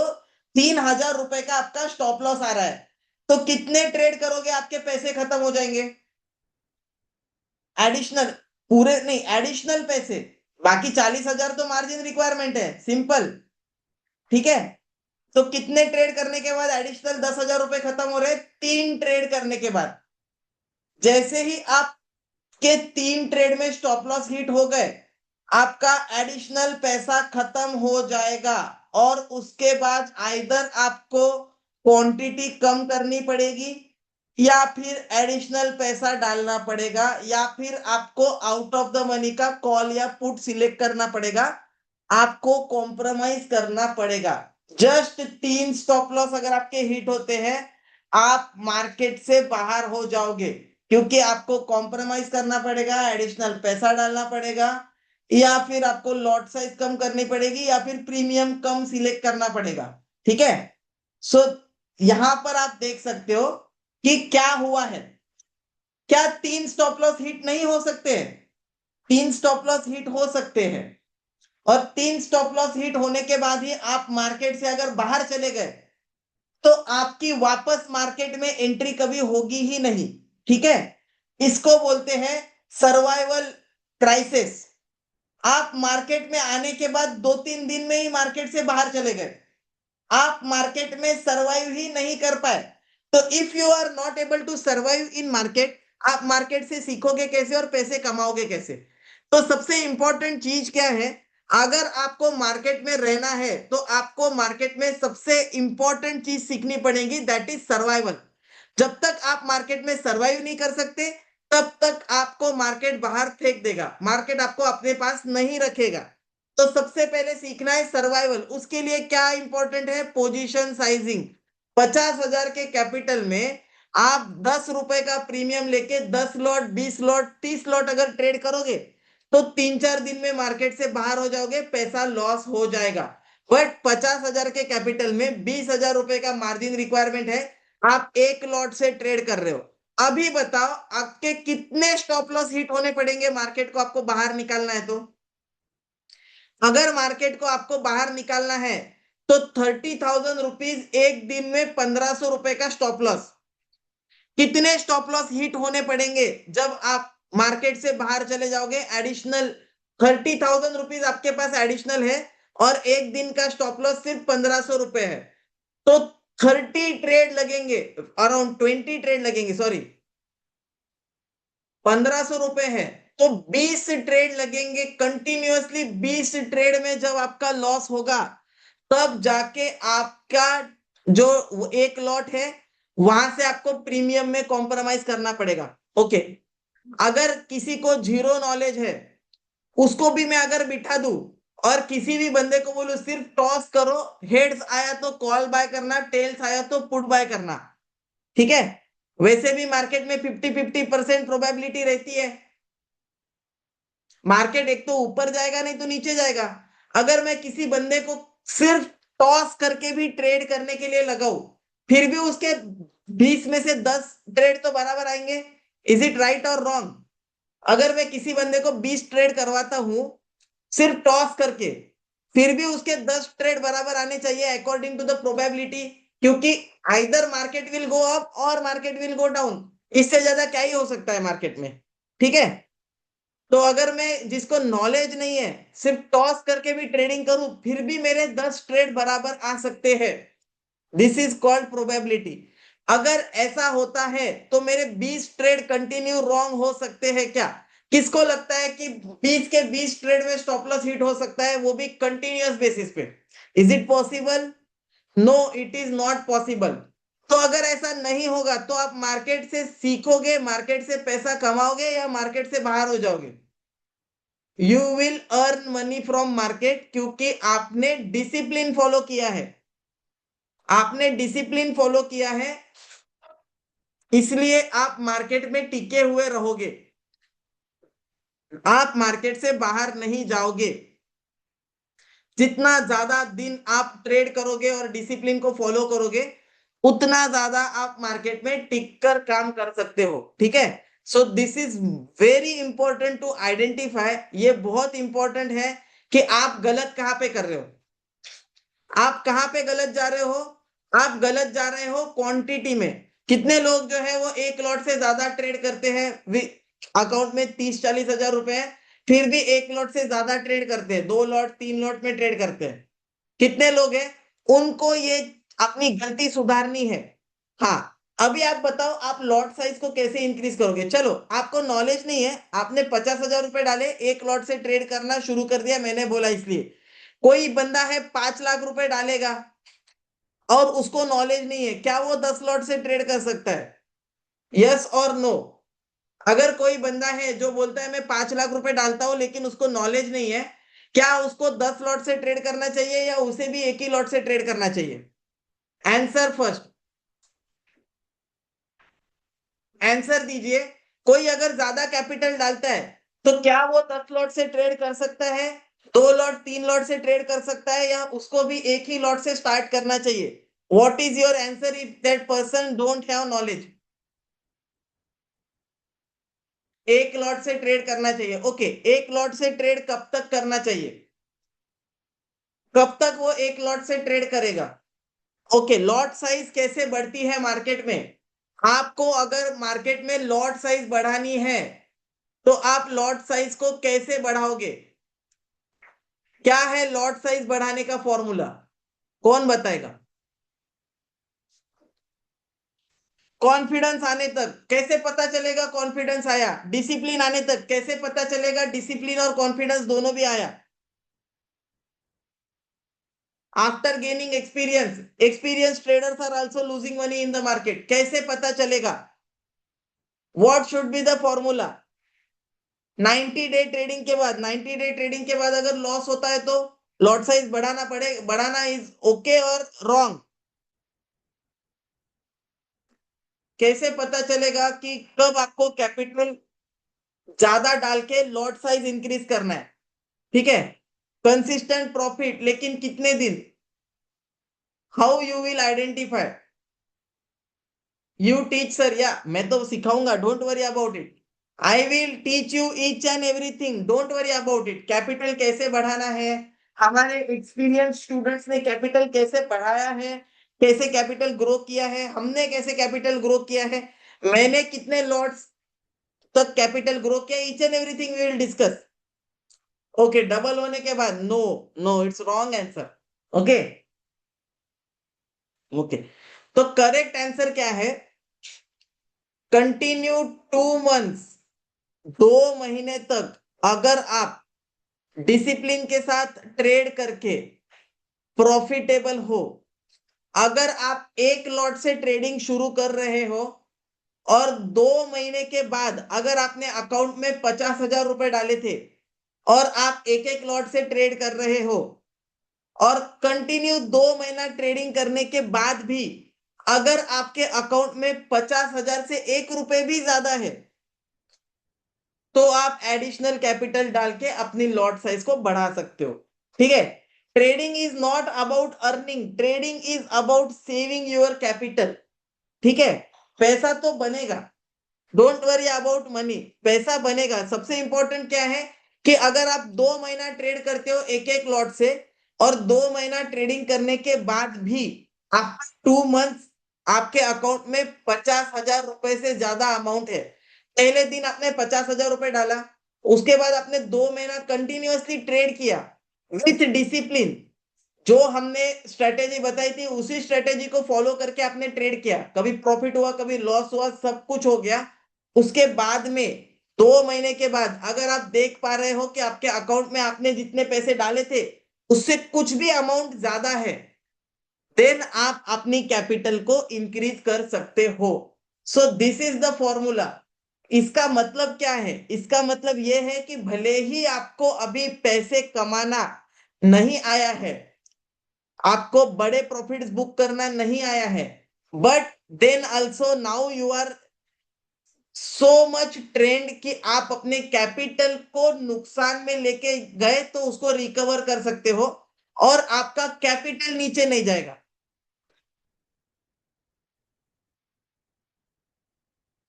3,000 रुपए का आपका स्टॉप लॉस आ रहा है। तो कितने ट्रेड करोगे आपके पैसे खत्म हो जाएंगे? एडिशनल, पूरे नहीं, एडिशनल पैसे, बाकी 40,000 तो मार्जिन रिक्वायरमेंट है, सिंपल। ठीक है, तो कितने ट्रेड करने के बाद एडिशनल 10,000 रुपए खत्म हो रहे? तीन ट्रेड करने के बाद। जैसे ही आपके तीन ट्रेड में स्टॉप लॉस हिट हो गए, आपका एडिशनल पैसा खत्म हो जाएगा, और उसके बाद आइदर आपको क्वांटिटी कम करनी पड़ेगी, या फिर एडिशनल पैसा डालना पड़ेगा, या फिर आपको आउट ऑफ द मनी का कॉल या पुट सिलेक्ट करना पड़ेगा, आपको कॉम्प्रोमाइज करना पड़ेगा। जस्ट तीन स्टॉप लॉस अगर आपके हिट होते हैं, आप मार्केट से बाहर हो जाओगे, क्योंकि आपको कॉम्प्रोमाइज करना पड़ेगा, एडिशनल पैसा डालना पड़ेगा, या फिर आपको लॉट साइज कम करनी पड़ेगी, या फिर प्रीमियम कम सिलेक्ट करना पड़ेगा। ठीक है, सो यहां पर आप देख सकते हो कि क्या हुआ है। क्या तीन स्टॉप लॉस हिट नहीं हो सकते? तीन स्टॉप लॉस हिट हो सकते हैं, और तीन स्टॉप लॉस हिट होने के बाद ही आप मार्केट से अगर बाहर चले गए, तो आपकी वापस मार्केट में एंट्री कभी होगी ही नहीं। ठीक है, इसको बोलते हैं सर्वाइवल क्राइसिस। आप मार्केट में आने के बाद दो तीन दिन में ही मार्केट से बाहर चले गए, आप मार्केट में सर्वाइव ही नहीं कर पाए, तो if you are not able to survive in market, आप मार्केट से सीखोगे कैसे और पैसे कमाओगे कैसे? तो सबसे इंपॉर्टेंट चीज क्या है, अगर आपको मार्केट में रहना है, तो आपको मार्केट में सबसे इंपॉर्टेंट चीज सीखनी पड़ेगी, दैट इज सर्वाइवल। जब तक आप मार्केट में सर्वाइव नहीं कर सकते, तब तक आपको मार्केट बाहर फेंक देगा, मार्केट आपको अपने पास नहीं रखेगा। तो सबसे पहले सीखना है सर्वाइवल। उसके लिए क्या इंपॉर्टेंट है? Position sizing. 50,000 के कैपिटल में आप 10 रुपए का प्रीमियम लेके 10 लॉट, 20 लॉट, 30 लॉट अगर ट्रेड करोगे तो 3-4 दिन में मार्केट से बाहर हो जाओगे, पैसा लॉस हो जाएगा। बट 50,000 के कैपिटल में 20,000 रुपए का मार्जिन रिक्वायरमेंट है, आप एक लॉट से ट्रेड कर रहे हो। अभी बताओ आपके कितने स्टॉप लॉस हिट होने पड़ेंगे मार्केट को आपको बाहर निकालना है तो? अगर मार्केट को आपको बाहर निकालना है तो 30,000 रुपीज एक दिन में 1,500 रुपए का स्टॉप लॉस। कितने स्टॉप लॉस हिट होने पड़ेंगे जब आप मार्केट से बाहर चले जाओगे? एडिशनल 30,000 रुपीज आपके पास एडिशनल है और एक दिन का स्टॉप लॉस सिर्फ 1,500 रुपए है, तो 30 ट्रेड लगेंगे, अराउंड 20 ट्रेड लगेंगे, सॉरी 1,500 रुपए है तो 20 ट्रेड लगेंगे कंटिन्यूअसली। 20 ट्रेड में जब आपका लॉस होगा तब जाके आपका जो एक लॉट है वहां से आपको प्रीमियम में कॉम्प्रोमाइज करना पड़ेगा। ओके, अगर किसी को जीरो नॉलेज है उसको भी मैं अगर बिठा दूं और किसी भी बंदे को बोलूं सिर्फ टॉस करो, हेड्स आया तो कॉल बाय करना, टेल्स आया तो पुट बाय करना, ठीक है? वैसे भी मार्केट में 50-50% प्रोबेबिलिटी रहती है। मार्केट एक तो ऊपर जाएगा नहीं तो नीचे जाएगा। अगर मैं किसी बंदे को सिर्फ टॉस करके भी ट्रेड करने के लिए लगाऊं फिर भी उसके 20 में से 10 ट्रेड तो बराबर आएंगे। इज इट राइट और रॉन्ग? अगर मैं किसी बंदे को 20 ट्रेड करवाता हूं सिर्फ टॉस करके फिर भी उसके 10 ट्रेड बराबर आने चाहिए अकॉर्डिंग टू द प्रोबेबिलिटी, क्योंकि either market will go up और मार्केट विल गो डाउन। इससे ज्यादा क्या ही हो सकता है मार्केट में, ठीक है? तो अगर मैं जिसको नॉलेज नहीं है सिर्फ टॉस करके भी ट्रेडिंग करूं फिर भी मेरे 10 ट्रेड बराबर आ सकते हैं, दिस इज कॉल्ड प्रोबेबिलिटी। अगर ऐसा होता है तो मेरे 20 ट्रेड कंटिन्यू रॉन्ग हो सकते हैं क्या? किसको लगता है कि 20 के 20 ट्रेड में स्टॉप लॉस हिट हो सकता है, वो भी कंटिन्यूअस बेसिस पे? Is it possible? No, it is not possible. तो अगर ऐसा नहीं होगा तो आप मार्केट से सीखोगे, मार्केट से पैसा कमाओगे या मार्केट से बाहर हो जाओगे? You will earn money from market, क्योंकि आपने डिसिप्लिन फॉलो किया है। आपने डिसिप्लिन फॉलो किया है इसलिए आप मार्केट में टिके हुए रहोगे, आप मार्केट से बाहर नहीं जाओगे। जितना ज्यादा दिन आप ट्रेड करोगे और डिसिप्लिन को फॉलो करोगे उतना ज्यादा आप मार्केट में टिक कर काम कर सकते हो, ठीक है? So this is very important to identify. ये बहुत इंपॉर्टेंट है कि आप गलत कहाँ पे कर रहे हो। आप कहाँ पे गलत जा रहे हो? आप गलत जा रहे हो क्वांटिटी में। कितने लोग जो है वो एक लॉट से ज्यादा ट्रेड करते हैं, अकाउंट में 30-40 हजार रुपए है फिर भी एक लॉट से ज्यादा ट्रेड करते हैं, 2 लॉट 3 लॉट में ट्रेड करते हैं। कितने लोग हैं? उनको ये अपनी गलती सुधारनी है। हाँ, अभी आप बताओ आप लॉट साइज को कैसे इंक्रीज करोगे? चलो, आपको नॉलेज नहीं है, आपने 50,000 रुपए डाले, एक लॉट से ट्रेड करना शुरू कर दिया, मैंने बोला इसलिए। कोई बंदा है 5 लाख रुपए डालेगा और उसको नॉलेज नहीं है, क्या वो 10 लॉट से ट्रेड कर सकता है? यस और नो? अगर कोई बंदा है जो बोलता है मैं 5 लाख रुपए डालता हूं लेकिन उसको नॉलेज नहीं है, क्या उसको 10 लॉट से ट्रेड करना चाहिए या उसे भी एक ही लॉट से ट्रेड करना चाहिए? आंसर फर्स्ट, आंसर दीजिए। कोई अगर ज्यादा कैपिटल डालता है तो क्या वो 10 लॉट से ट्रेड कर सकता है, 2 लॉट 3 लॉट से ट्रेड कर सकता है, या उसको भी एक ही लॉट से स्टार्ट करना चाहिए? What is your answer if that person don't have knowledge? एक लॉट से ट्रेड करना चाहिए। ओके, एक लॉट से ट्रेड कब तक करना चाहिए? कब तक वो एक लॉट से ट्रेड करेगा? ओके, लॉट साइज कैसे बढ़ती है मार्केट में? आपको अगर मार्केट में लॉट साइज बढ़ानी है तो आप लॉट साइज को कैसे बढ़ाओगे? क्या है लॉट साइज बढ़ाने का फॉर्मूला? कौन बताएगा? कॉन्फिडेंस आने तक। कैसे पता चलेगा कॉन्फिडेंस आया? डिसिप्लिन आने तक। कैसे पता चलेगा डिसिप्लिन और कॉन्फिडेंस दोनों भी आया? After gaining experience. Experience traders are also losing money in the market. कैसे पता चलेगा? What should be the formula? 90 day trading के बाद, 90 डे ट्रेडिंग के बाद अगर लॉस होता है तो लॉट साइज बढ़ाना इज ओके और रॉन्ग? कैसे पता चलेगा कि कब आपको कैपिटल ज्यादा डाल के लॉट साइज इंक्रीज करना है? ठीक है, कंसिस्टेंट प्रॉफिट, लेकिन कितने दिन? How you will identify? You teach sir, या मैं तो सिखाऊंगा, don't worry about it. I will teach you each and everything, don't worry about it. Capital कैसे बढ़ाना है, हमारे एक्सपीरियंस स्टूडेंट्स ने कैपिटल कैसे बढ़ाया है, कैसे कैपिटल ग्रो किया है, हमने कैसे कैपिटल ग्रो किया है, मैंने कितने लॉट्स तक कैपिटल ग्रो किया, each and everything we will discuss. Okay, double होने के बाद no, no it's wrong answer. Okay okay, तो करेक्ट आंसर क्या है? कंटिन्यू 2 मंथ्स, 2 महीने तक अगर आप डिसिप्लिन के साथ ट्रेड करके प्रॉफिटेबल हो, अगर आप एक लॉट से ट्रेडिंग शुरू कर रहे हो और 2 महीने के बाद अगर आपने अकाउंट में 50,000 रुपए डाले थे और आप एक एक लॉट से ट्रेड कर रहे हो और कंटिन्यू 2 महीना ट्रेडिंग करने के बाद भी अगर आपके अकाउंट में 50,000 से 1 रुपए भी ज्यादा है, तो आप एडिशनल कैपिटल डाल के अपनी लॉट साइज को बढ़ा सकते हो। ठीक है, trading is not about earning, trading is about saving your capital. ठीक है, पैसा तो बनेगा, डोंट वरी अबाउट मनी, पैसा बनेगा। सबसे इंपॉर्टेंट क्या है कि अगर आप 2 महीना ट्रेड करते हो एक एक लॉट से और 2 महीना ट्रेडिंग करने के बाद भी आप 2 मंथ आपके अकाउंट में 50,000 रुपए से ज्यादा अमाउंट है, पहले दिन आपने 50,000 रुपए डाला, उसके बाद आपने 2 महीना कंटिन्यूअसली ट्रेड किया विथ डिसिप्लिन, जो हमने स्ट्रेटेजी बताई थी उसी स्ट्रेटेजी को फॉलो करके आपने ट्रेड किया, कभी प्रॉफिट हुआ कभी लॉस हुआ, सब कुछ हो गया। उसके बाद में 2 महीने के बाद अगर आप देख पा रहे हो कि आपके अकाउंट में आपने जितने पैसे डाले थे उससे कुछ भी अमाउंट ज्यादा है, देन आप अपनी कैपिटल को इंक्रीज कर सकते हो। सो दिस इज द फॉर्मूला। इसका मतलब क्या है? इसका मतलब यह है कि भले ही आपको अभी पैसे कमाना नहीं आया है, आपको बड़े प्रॉफिट्स बुक करना नहीं आया है, but then also now you are so much trained कि आप अपने कैपिटल को नुकसान में लेके गए तो उसको रिकवर कर सकते हो और आपका कैपिटल नीचे नहीं जाएगा।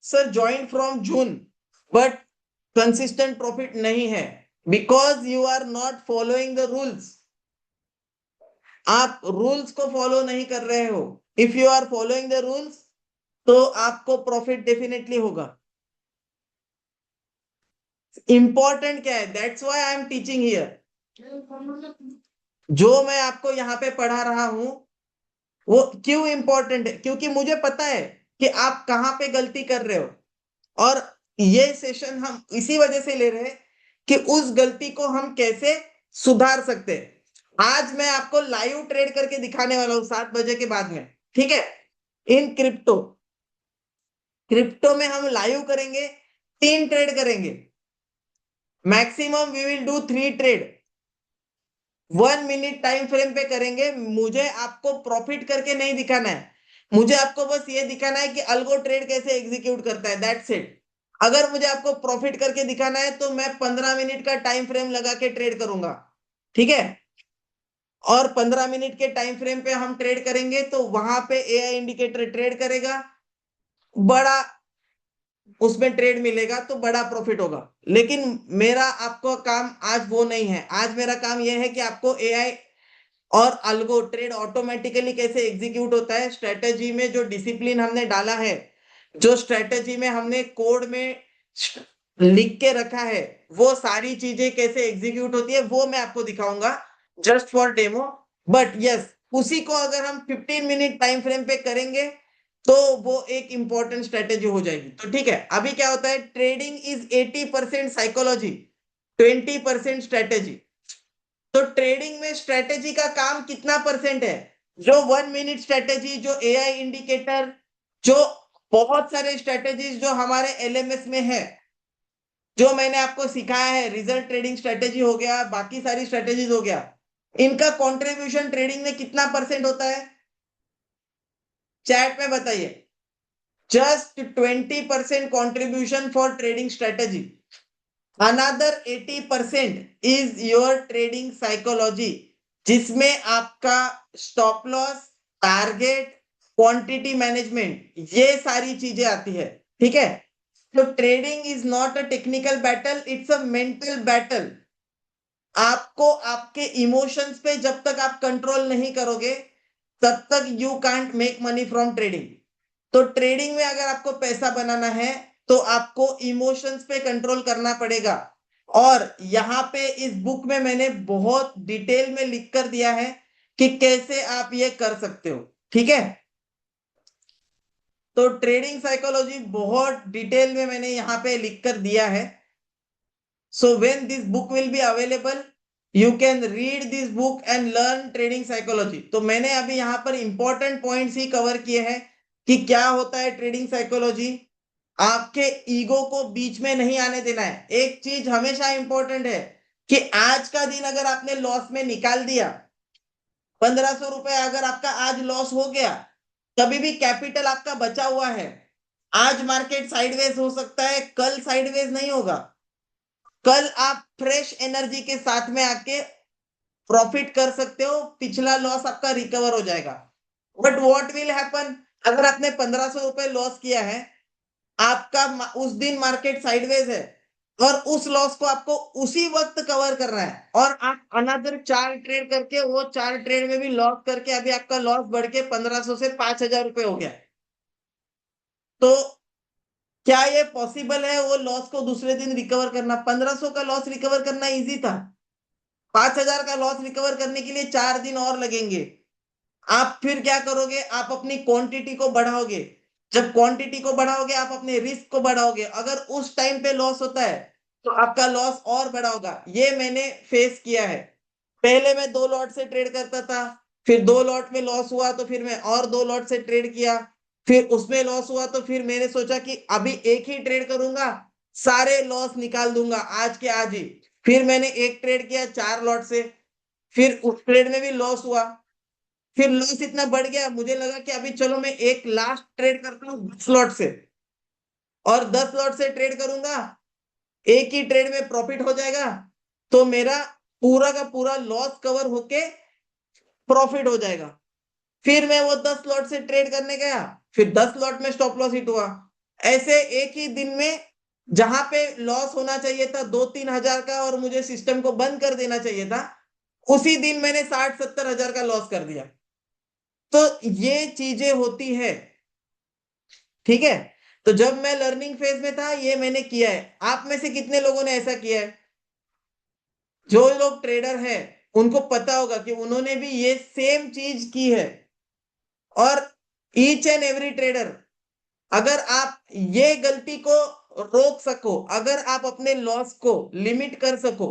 Sir join from June, but consistent profit नहीं है, because you are not following the rules. आप रूल्स को फॉलो नहीं कर रहे हो। If you are following the rules तो आपको प्रॉफिट डेफिनेटली होगा। इंपॉर्टेंट क्या है, that's why I am teaching here. जो मैं आपको यहाँ पे पढ़ा रहा हूं वो क्यों इंपॉर्टेंट है, क्योंकि मुझे पता है कि आप कहाँ पे गलती कर रहे हो और ये सेशन हम इसी वजह से ले रहे हैं कि उस गलती को हम कैसे सुधार सकते हैं। आज मैं आपको लाइव ट्रेड करके दिखाने वाला हूँ 7 बजे के बाद में। ठीक है, इन क्रिप्टो, क्रिप्टो में हम लाइव करेंगे, 3 ट्रेड करेंगे, maximum we will do 3 trade, 1 minute time frame पे करेंगे। मुझे आपको प्रॉफिट करके नहीं दिखाना है, मुझे आपको बस ये दिखाना है कि अल्गो ट्रेड कैसे एग्जीक्यूट करता है, दैट्स इट। अगर मुझे आपको प्रॉफिट करके दिखाना है तो मैं 15 मिनट का टाइम फ्रेम लगा के ट्रेड करूंगा। ठीक है, और 15 मिनट के टाइम फ्रेम पे हम ट्रेड करेंगे तो वहां पे एआई इंडिकेटर ट्रेड करेगा, बड़ा उसमें ट्रेड मिलेगा तो बड़ा प्रॉफिट होगा। लेकिन मेरा आपको काम आज वो नहीं है, आज मेरा काम यह है कि आपको एआई और अल्गो ट्रेड ऑटोमेटिकली कैसे एग्जीक्यूट होता है, स्ट्रेटेजी में जो डिसिप्लिन हमने डाला है, जो स्ट्रेटेजी में हमने कोड में लिख के रखा है, वो सारी चीजें कैसे एग्जीक्यूट होती है वो मैं आपको दिखाऊंगा just for demo. But yes, उसी को अगर हम 15 मिनट टाइम फ्रेम पे करेंगे तो वो एक इंपॉर्टेंट स्ट्रेटेजी हो जाएगी। तो ठीक है, अभी क्या होता है, ट्रेडिंग इज 80% साइकोलॉजी, 20% स्ट्रेटेजी। तो ट्रेडिंग में स्ट्रेटेजी का काम कितना परसेंट है? जो 1 मिनट स्ट्रेटेजी, जो एआई इंडिकेटर, जो बहुत सारे स्ट्रेटेजीज जो हमारे एलएमएस में है, जो मैंने आपको सिखाया है, रिजल्ट ट्रेडिंग स्ट्रेटेजी हो गया, बाकी सारी स्ट्रेटेजीज हो गया, इनका कंट्रीब्यूशन ट्रेडिंग में कितना परसेंट होता है? चैट में बताइए। Just 20% contribution for trading strategy. Another 80% is your trading psychology, जिसमें आपका stop loss, target, quantity management, ये सारी चीजें आती है। ठीक है, तो trading is not a technical battle, it's a mental battle. आपको आपके इमोशंस पे जब तक आप कंट्रोल नहीं करोगे, तब तक you can't make money from trading. तो ट्रेडिंग में अगर आपको पैसा बनाना है, तो आपको इमोशंस पे कंट्रोल करना पड़ेगा। और यहाँ पे इस बुक में मैंने बहुत डिटेल में लिख कर दिया है कि कैसे आप ये कर सकते हो। ठीक है, तो ट्रेडिंग साइकोलॉजी बहुत डिटेल में मैंने यहाँ पे लिख कर दिया है। So when this book will be available, you can read this book and learn trading psychology. तो मैंने अभी यहाँ पर इंपॉर्टेंट पॉइंट्स ही कवर किए हैं कि क्या होता है ट्रेडिंग साइकोलॉजी। आपके ईगो को बीच में नहीं आने देना है। एक चीज हमेशा इंपॉर्टेंट है कि आज का दिन अगर आपने लॉस में निकाल दिया, 1500 रुपए अगर आपका आज लॉस हो गया, कभी भी कैपिटल आपका बचा हुआ है। आज मार्केट साइडवेज हो सकता है, कल साइडवेज नहीं होगा। कल आप फ्रेश एनर्जी के साथ में आके प्रॉफिट कर सकते हो, पिछला लॉस आपका रिकवर हो जाएगा। बट व्हाट विल हैपन, अगर आपने 1500 रुपए लॉस किया है, आपका उस दिन मार्केट साइडवेज है, और उस लॉस को आपको उसी वक्त कवर करना है, और आप अनदर 4 ट्रेड करके वो 4 ट्रेड में भी लॉस करके अभी आपका लॉस बढ़ के 1500 से 5000 रुपए हो गया। तो क्या ये पॉसिबल है वो लॉस को दूसरे दिन रिकवर करना? 1500 का लॉस रिकवर करना इजी था, 5000 का लॉस रिकवर करने के लिए 4 दिन और लगेंगे। आप फिर क्या करोगे? आप अपनी क्वांटिटी को बढ़ाओगे। जब क्वांटिटी को बढ़ाओगे, आप अपने रिस्क को बढ़ाओगे। अगर उस टाइम पे लॉस होता है, तो आपका लॉस और बड़ा होगा। ये मैंने फेस किया है। पहले मैं 2 लॉट से ट्रेड करता था, फिर 2 लॉट में लॉस हुआ, तो फिर मैं और 2 लॉट से ट्रेड किया, फिर उसमें लॉस हुआ, तो फिर मैंने सोचा कि अभी एक ही ट्रेड करूंगा, सारे लॉस निकाल दूंगा आज के आज ही। फिर मैंने एक ट्रेड किया 4 लॉट से, फिर उस ट्रेड में भी लॉस हुआ। फिर लॉस इतना बढ़ गया, मुझे लगा कि अभी चलो मैं एक लास्ट ट्रेड करता हूँ 10 लॉट से, और 10 लॉट से ट्रेड करूंगा, एक ही ट्रेड में प्रॉफिट हो जाएगा, तो मेरा पूरा का पूरा लॉस कवर होके प्रॉफिट हो जाएगा। फिर मैं वो 10 लॉट से ट्रेड करने गया, फिर 10 लॉट में स्टॉप लॉस हिट हुआ। ऐसे एक ही दिन में जहां पे लॉस होना चाहिए था 2-3 हजार का, और मुझे सिस्टम को बंद कर देना चाहिए था, उसी दिन मैंने 60-70 हजार का लॉस कर दिया। तो ये चीजें होती है। ठीक है, तो जब मैं लर्निंग फेज में था, ये मैंने किया है। आप में से कितने लोगों ने ऐसा किया है? जो लोग ट्रेडर हैं, उनको पता होगा कि उन्होंने भी ये सेम चीज की है। और ईच एंड एवरी ट्रेडर, अगर आप ये गलती को रोक सको, अगर आप अपने लॉस को लिमिट कर सको,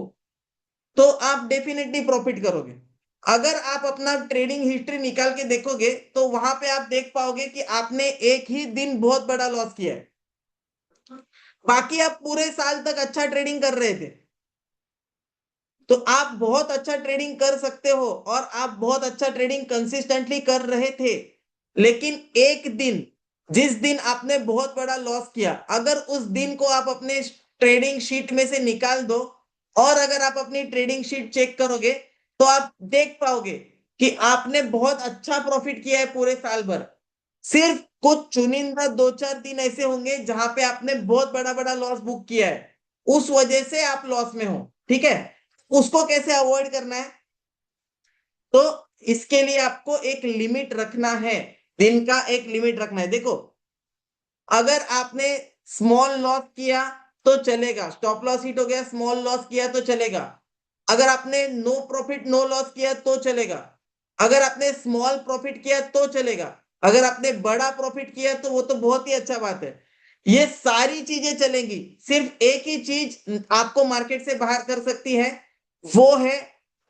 तो आप डेफिनेटली प्रॉफिट करोगे। अगर आप अपना ट्रेडिंग हिस्ट्री निकाल के देखोगे, तो वहां पे आप देख पाओगे कि आपने एक ही दिन बहुत बड़ा लॉस किया है, बाकी आप पूरे साल तक अच्छा ट्रेडिंग कर रहे थे। तो आप बहुत अच्छा ट्रेडिंग कर सकते हो, और आप बहुत अच्छा ट्रेडिंग कंसिस्टेंटली कर रहे थे। लेकिन एक दिन, जिस दिन आपने बहुत बड़ा लॉस किया, अगर उस दिन को आप अपने ट्रेडिंग शीट में से निकाल दो, और अगर आप अपनी ट्रेडिंग शीट चेक करोगे, तो आप देख पाओगे कि आपने बहुत अच्छा प्रॉफिट किया है पूरे साल भर। सिर्फ कुछ चुनिंदा 2-4 दिन ऐसे होंगे जहां पे आपने बहुत बड़ा बड़ा लॉस बुक किया है, उस वजह से आप लॉस में हो। ठीक है, उसको कैसे अवॉइड करना है? तो इसके लिए आपको एक लिमिट रखना है, दिन का एक लिमिट रखना है। देखो, अगर आपने स्मॉल लॉस किया तो चलेगा, स्टॉप लॉस हिट हो गया, स्मॉल लॉस किया तो चलेगा। अगर आपने नो प्रॉफिट नो लॉस किया तो चलेगा। अगर आपने स्मॉल प्रॉफिट किया तो चलेगा। अगर आपने बड़ा प्रॉफिट किया तो वो तो बहुत ही अच्छा बात है। ये सारी चीजें चलेंगी। सिर्फ एक ही चीज आपको मार्केट से बाहर कर सकती है, वो है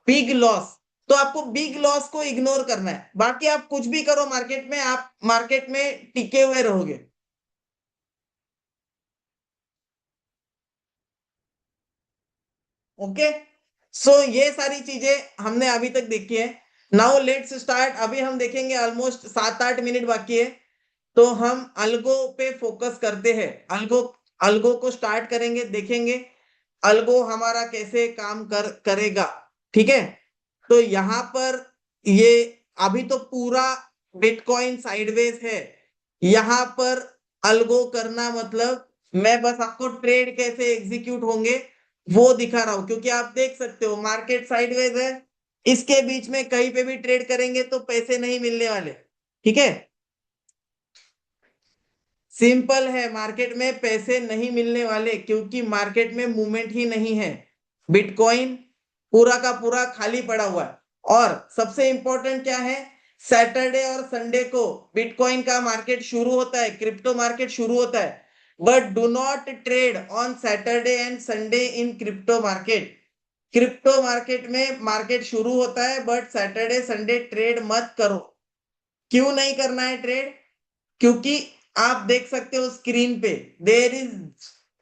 बिग लॉस। तो आपको बिग लॉस को इग्नोर करना है, बाकी आप कुछ भी करो मार्केट में, आप मार्केट में टिके हुए रहोगे। ओके, सो ये सारी चीजें हमने अभी तक देखी है। Now let's start. अभी हम देखेंगे, ऑलमोस्ट 7-8 मिनट बाकी है, तो हम अल्गो पे फोकस करते हैं। अल्गो अल्गो को स्टार्ट करेंगे, देखेंगे अल्गो हमारा कैसे काम करेगा। ठीक है, तो यहाँ पर ये अभी तो पूरा बिटकॉइन साइडवेज है। यहाँ पर अल्गो करना मतलब मैं बस आपको ट्रेड कैसे एग्जीक्यूट होंगे वो दिखा रहा हूं, क्योंकि आप देख सकते हो मार्केट साइडवेज है। इसके बीच में कहीं पे भी ट्रेड करेंगे तो पैसे नहीं मिलने वाले। ठीक है, सिंपल है, मार्केट में पैसे नहीं मिलने वाले क्योंकि मार्केट में मूवमेंट ही नहीं है। बिटकॉइन पूरा का पूरा खाली पड़ा हुआ है। और सबसे इंपॉर्टेंट क्या है, सैटरडे और संडे को बिटकॉइन का मार्केट शुरू होता है, क्रिप्टो मार्केट शुरू होता है। But do not trade on Saturday and Sunday in crypto market. Crypto market में मार्केट शुरू होता है, बट सैटरडे संडे ट्रेड मत करो। क्यों नहीं करना है ट्रेड, क्योंकि आप देख सकते हो स्क्रीन पे देर इज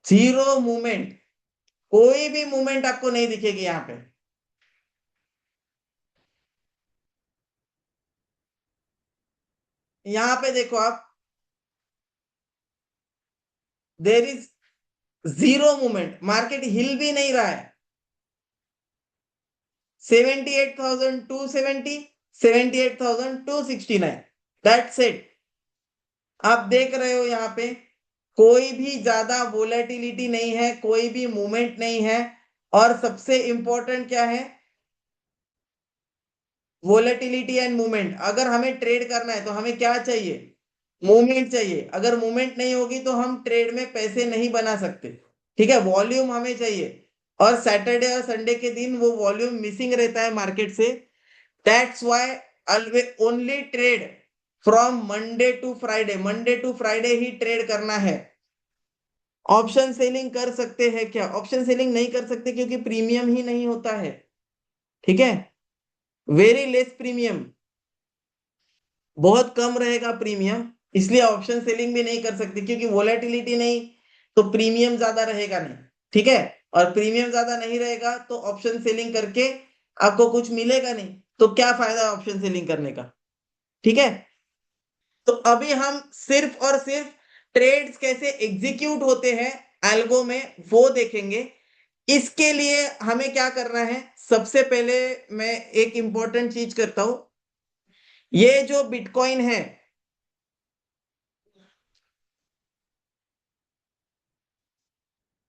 जीरो मूवमेंट। कोई भी मूवमेंट आपको नहीं दिखेगी यहाँ पे। यहाँ पे देखो आप, there is zero movement, market हिल भी नहीं रहा है। 78,270, 78,269, दैट्स इट। आप देख रहे हो यहाँ पे कोई भी ज्यादा वोलेटिलिटी नहीं है, कोई भी मूवमेंट नहीं है। और सबसे इंपॉर्टेंट क्या है, वोलेटिलिटी एंड मूवमेंट। अगर हमें ट्रेड करना है तो हमें क्या चाहिए, मूवमेंट चाहिए। अगर मूवमेंट नहीं होगी तो हम ट्रेड में पैसे नहीं बना सकते। ठीक है, वॉल्यूम हमें चाहिए। और सैटरडे और संडे के दिन वो वॉल्यूम मिसिंग रहता है मार्केट से। That's why always only trade from Monday to Friday, Monday to Friday ही ट्रेड करना है। ऑप्शन सेलिंग कर सकते हैं क्या, ऑप्शन सेलिंग नहीं कर सकते क्योंकि प्रीमियम ही नहीं होता है। ठीक है, वेरी लेस प्रीमियम, बहुत कम रहेगा प्रीमियम। इसलिए ऑप्शन सेलिंग भी नहीं कर सकते क्योंकि वोलेटिलिटी नहीं, तो प्रीमियम ज्यादा रहेगा नहीं। ठीक है, और प्रीमियम ज्यादा नहीं रहेगा तो ऑप्शन सेलिंग करके आपको कुछ मिलेगा नहीं, तो क्या फायदा ऑप्शन सेलिंग करने का। ठीक है, तो अभी हम सिर्फ और सिर्फ ट्रेड्स कैसे एग्जीक्यूट होते हैं एल्गो में वो देखेंगे। इसके लिए हमें क्या करना है, सबसे पहले मैं एक इंपॉर्टेंट चीज करता हूं। ये जो बिटकॉइन है,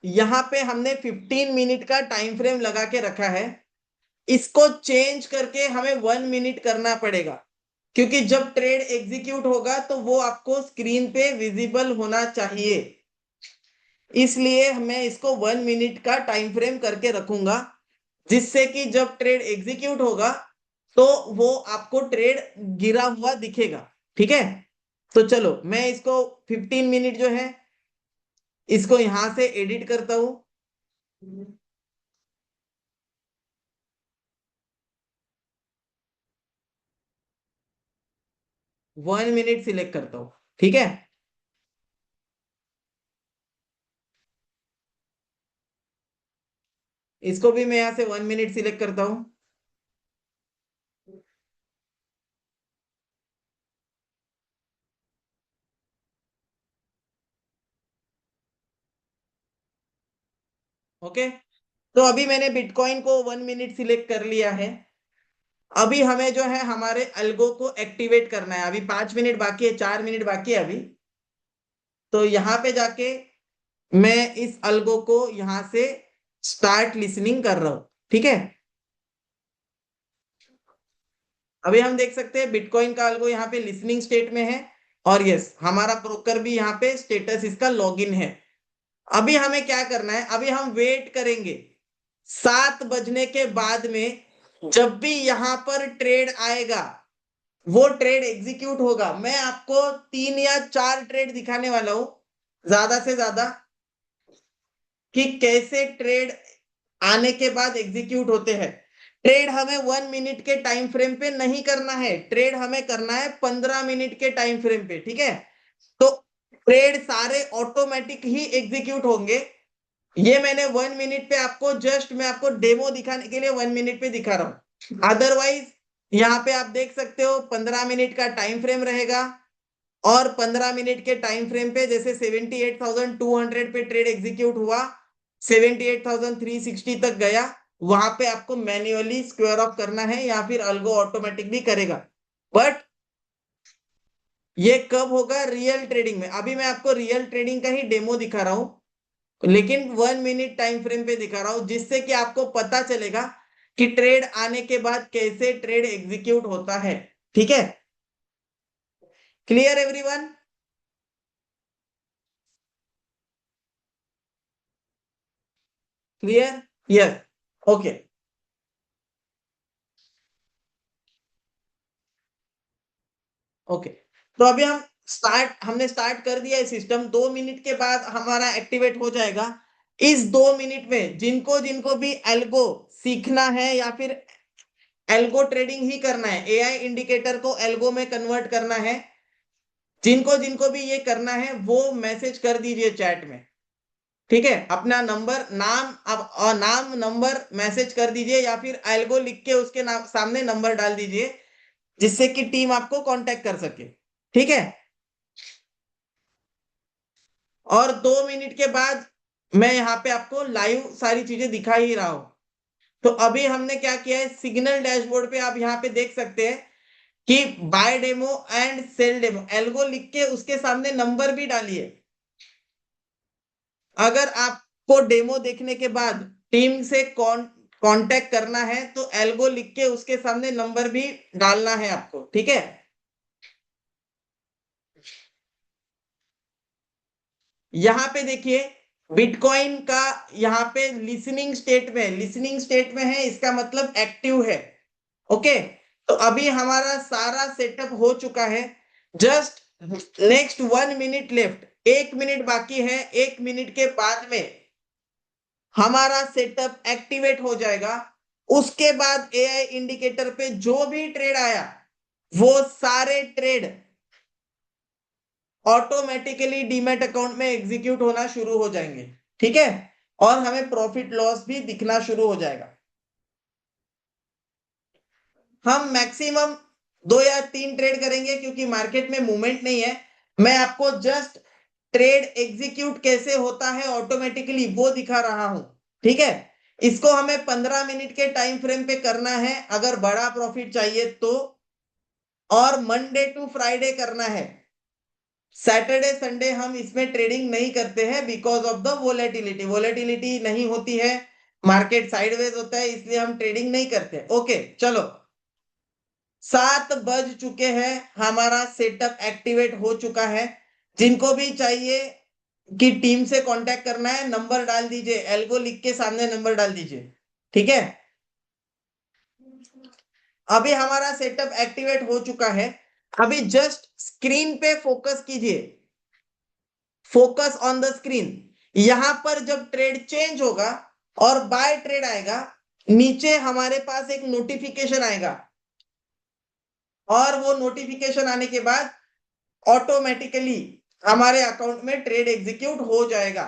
यहाँ पे हमने 15 मिनट का टाइम फ्रेम लगा के रखा है। इसको चेंज करके हमें 1 मिनट करना पड़ेगा, क्योंकि जब ट्रेड एग्जीक्यूट होगा तो वो आपको स्क्रीन पे विजिबल होना चाहिए। इसलिए मैं इसको 1 मिनट का टाइम फ्रेम करके रखूंगा, जिससे कि जब ट्रेड एग्जीक्यूट होगा तो वो आपको ट्रेड गिरा हुआ दिखेगा। ठीक है, तो चलो मैं इसको 15 मिनट जो है इसको यहां से एडिट करता हूं। 1 मिनट सिलेक्ट करता हूं। ठीक है, इसको भी मैं यहाँ से 1 मिनट सिलेक्ट करता हूँ। ओके, तो अभी मैंने बिटकॉइन को 1 मिनट सिलेक्ट कर लिया है। अभी हमें जो है हमारे अल्गो को एक्टिवेट करना है। अभी 5 मिनट बाकी है, 4 मिनट बाकी है अभी। तो यहाँ पे जाके मैं इस अल्गो को यहाँ से स्टार्ट लिसनिंग कर रहा हूँ। ठीक है, अभी हम देख सकते हैं बिटकॉइन का अल्गो यहाँ पे लिसनिंग स्टेट में है। और यस, हमारा ब्रोकर भी यहाँ पे स्टेटस इसका लॉगिन है। अभी हमें क्या करना है, अभी हम वेट करेंगे 7 बजने के बाद में। जब भी यहाँ पर ट्रेड आएगा वो ट्रेड एग्जीक्यूट होगा। मैं आपको 3 या 4 ट्रेड दिखाने वाला हूं ज्यादा से ज्यादा, कि कैसे ट्रेड आने के बाद एग्जीक्यूट होते हैं। ट्रेड हमें 1 मिनट के टाइम फ्रेम पे नहीं करना है, ट्रेड हमें करना है 15 मिनट के टाइम फ्रेम पे। ठीक है, तो ट्रेड सारे ऑटोमेटिक ही एग्जीक्यूट होंगे। ये मैंने 1 मिनट पे आपको जस्ट मैं आपको डेमो दिखाने के लिए 1 मिनट पे दिखा रहा हूँ। अदरवाइज यहाँ पे आप देख सकते हो 15 मिनट का टाइम फ्रेम रहेगा, और 15 मिनट के टाइम फ्रेम पे जैसे 78,200 पे ट्रेड एग्जीक्यूट हुआ, 78,360 तक गया, वहां पे आपको मैन्युअली स्क्वायर ऑफ करना है या फिर अल्गो ऑटोमेटिक भी करेगा। बट ये कब होगा? रियल ट्रेडिंग में। अभी मैं आपको रियल ट्रेडिंग का ही डेमो दिखा रहा हूँ, लेकिन 1 मिनट टाइम फ्रेम पे दिखा रहा हूं, जिससे कि आपको पता चलेगा कि ट्रेड आने के बाद कैसे ट्रेड एग्जीक्यूट होता है। ठीक है, clear everyone? Clear? Yes. Okay. Okay, तो अभी हमने स्टार्ट कर दिया है सिस्टम। 2 मिनट के बाद हमारा एक्टिवेट हो जाएगा। इस 2 मिनट में जिनको जिनको भी एल्गो सीखना है या फिर एल्गो ट्रेडिंग ही करना है, एआई इंडिकेटर को एल्गो में कन्वर्ट करना है, जिनको जिनको भी ये करना है वो मैसेज कर दीजिए चैट में। ठीक है, अपना नंबर, नाम, अब और नाम नंबर मैसेज कर दीजिए, या फिर एल्गो लिख के उसके नाम सामने नंबर डाल दीजिए, जिससे कि टीम आपको कांटेक्ट कर सके। ठीक है, और 2 मिनट के बाद मैं यहाँ पे आपको लाइव सारी चीजें दिखा ही रहा हूं। तो अभी हमने क्या किया है, सिग्नल डैशबोर्ड पे आप यहाँ पे देख सकते हैं कि buy demo and sell demo, algo लिख के उसके सामने नंबर भी डालिए। अगर आपको डेमो देखने के बाद टीम से कांटेक्ट करना है तो एल्गो लिख के उसके सामने नंबर भी डालना है आपको। ठीक है, यहाँ पे देखिए बिटकॉइन का, यहाँ पे लिसनिंग स्टेट में, लिसनिंग स्टेट में है, इसका मतलब एक्टिव है। ओके, तो अभी हमारा सारा सेटअप हो चुका है। Just next 1 minute left, 1 minute बाकी है। 1 मिनट के बाद में हमारा सेटअप एक्टिवेट हो जाएगा। उसके बाद एआई इंडिकेटर पे जो भी ट्रेड आया, वो सारे ट्रेड ऑटोमेटिकली डीमैट अकाउंट में एग्जीक्यूट होना शुरू हो जाएंगे। ठीक है, और हमें प्रॉफिट लॉस भी दिखना शुरू हो जाएगा। हम मैक्सिमम 2 या 3 ट्रेड करेंगे, क्योंकि मार्केट में मूवमेंट नहीं है। मैं आपको जस्ट ट्रेड एग्जीक्यूट कैसे होता है ऑटोमेटिकली वो दिखा रहा हूं। ठीक है, इसको हमें 15 मिनट के टाइम फ्रेम पे करना है अगर बड़ा प्रॉफिट चाहिए तो, और मंडे टू फ्राइडे करना है। सैटरडे संडे हम इसमें ट्रेडिंग नहीं करते हैं, because of the volatility. Volatility नहीं होती है, मार्केट साइडवेज होता है, इसलिए हम ट्रेडिंग नहीं करते। ओके, चलो, 7 बज चुके हैं, हमारा सेटअप एक्टिवेट हो चुका है। जिनको भी चाहिए कि टीम से कांटेक्ट करना है, नंबर डाल दीजिए, एल्गो लिख के सामने नंबर डाल दीजिए। ठीक है, अभी हमारा सेटअप एक्टिवेट हो चुका है। अभी जस्ट स्क्रीन पे फोकस कीजिए, फोकस ऑन द स्क्रीन। यहां पर जब ट्रेड चेंज होगा और बाय ट्रेड आएगा, नीचे हमारे पास एक नोटिफिकेशन आएगा, और वो नोटिफिकेशन आने के बाद ऑटोमेटिकली हमारे अकाउंट में ट्रेड एग्जीक्यूट हो जाएगा।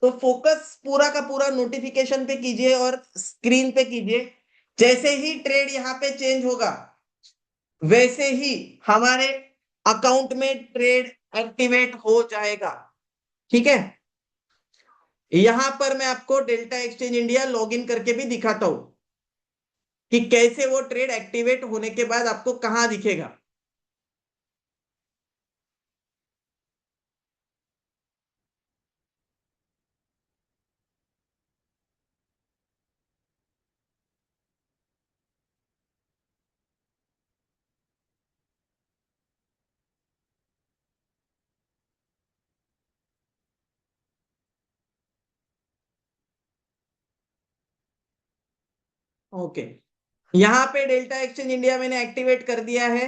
तो फोकस पूरा का पूरा नोटिफिकेशन पे कीजिए और स्क्रीन पे कीजिए। जैसे ही ट्रेड यहाँ पे चेंज होगा, वैसे ही हमारे अकाउंट में ट्रेड एक्टिवेट हो जाएगा। ठीक है, यहां पर मैं आपको डेल्टा एक्सचेंज इंडिया लॉगिन करके भी दिखाता हूं कि कैसे वो ट्रेड एक्टिवेट होने के बाद आपको कहां दिखेगा। ओके, यहाँ पे डेल्टा एक्सचेंज इंडिया मैंने एक्टिवेट कर दिया है।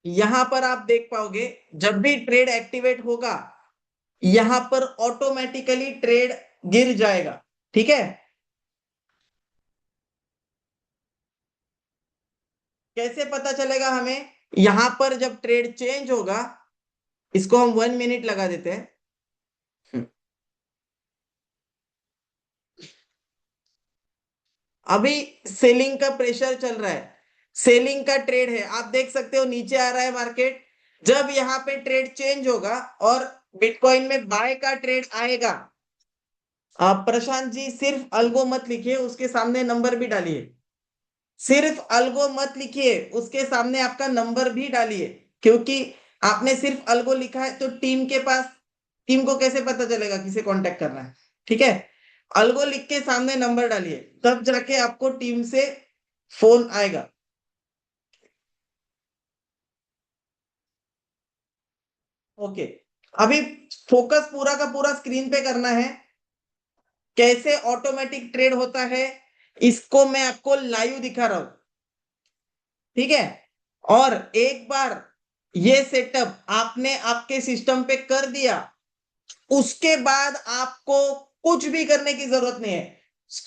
यहां पर आप देख पाओगे, जब भी ट्रेड एक्टिवेट होगा यहां पर ऑटोमेटिकली ट्रेड गिर जाएगा। ठीक है, कैसे पता चलेगा हमें? यहां पर जब ट्रेड चेंज होगा, इसको हम 1 मिनट लगा देते हैं। अभी सेलिंग का प्रेशर चल रहा है, सेलिंग का ट्रेड है, आप देख सकते हो नीचे आ रहा है मार्केट। जब यहाँ पे ट्रेड चेंज होगा और बिटकॉइन में बाय का ट्रेड आएगा, आप प्रशांत जी सिर्फ अल्गो मत लिखिए, उसके सामने नंबर भी डालिए। सिर्फ अल्गो मत लिखिए, उसके सामने आपका नंबर भी डालिए, क्योंकि आपने सिर्फ अल्गो लिखा है तो टीम के पास, टीम को कैसे पता चलेगा किसे कांटेक्ट करना है? ठीक है, अल्गो लिख के सामने नंबर डालिए, तब जाके आपको टीम से फोन आएगा। ओके, अभी फोकस पूरा का पूरा स्क्रीन पे करना है। कैसे ऑटोमेटिक ट्रेड होता है इसको मैं आपको लाइव दिखा रहा हूं, ठीक है? और एक बार ये सेटअप आपने आपके सिस्टम पे कर दिया, उसके बाद आपको कुछ भी करने की जरूरत नहीं है,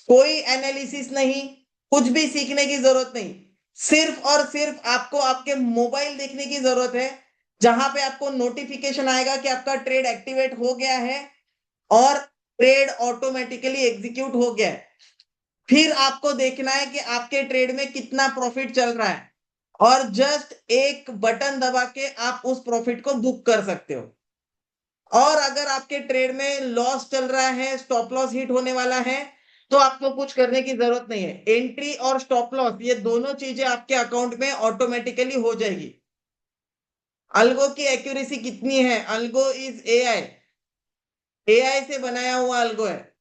कोई एनालिसिस नहीं, कुछ भी सीखने की जरूरत नहीं। सिर्फ और सिर्फ आपको आपके मोबाइल देखने की जरूरत है, जहां पे आपको नोटिफिकेशन आएगा कि आपका ट्रेड एक्टिवेट हो गया है और ट्रेड ऑटोमेटिकली एग्जीक्यूट हो गया है। फिर आपको देखना है कि आपके ट्रेड में कितना प्रॉफिट चल रहा है, और जस्ट एक बटन दबा के आप उस प्रॉफिट को बुक कर सकते हो। और अगर आपके ट्रेड में लॉस चल रहा है, स्टॉप लॉस हिट होने वाला है, तो आपको कुछ करने की जरूरत नहीं है। एंट्री और स्टॉप लॉस ये दोनों चीजें आपके अकाउंट में ऑटोमेटिकली हो जाएगी। अल्गो की एक्यूरेसी कितनी है? अल्गो इज एआई, एआई से बनाया हुआ अल्गो है।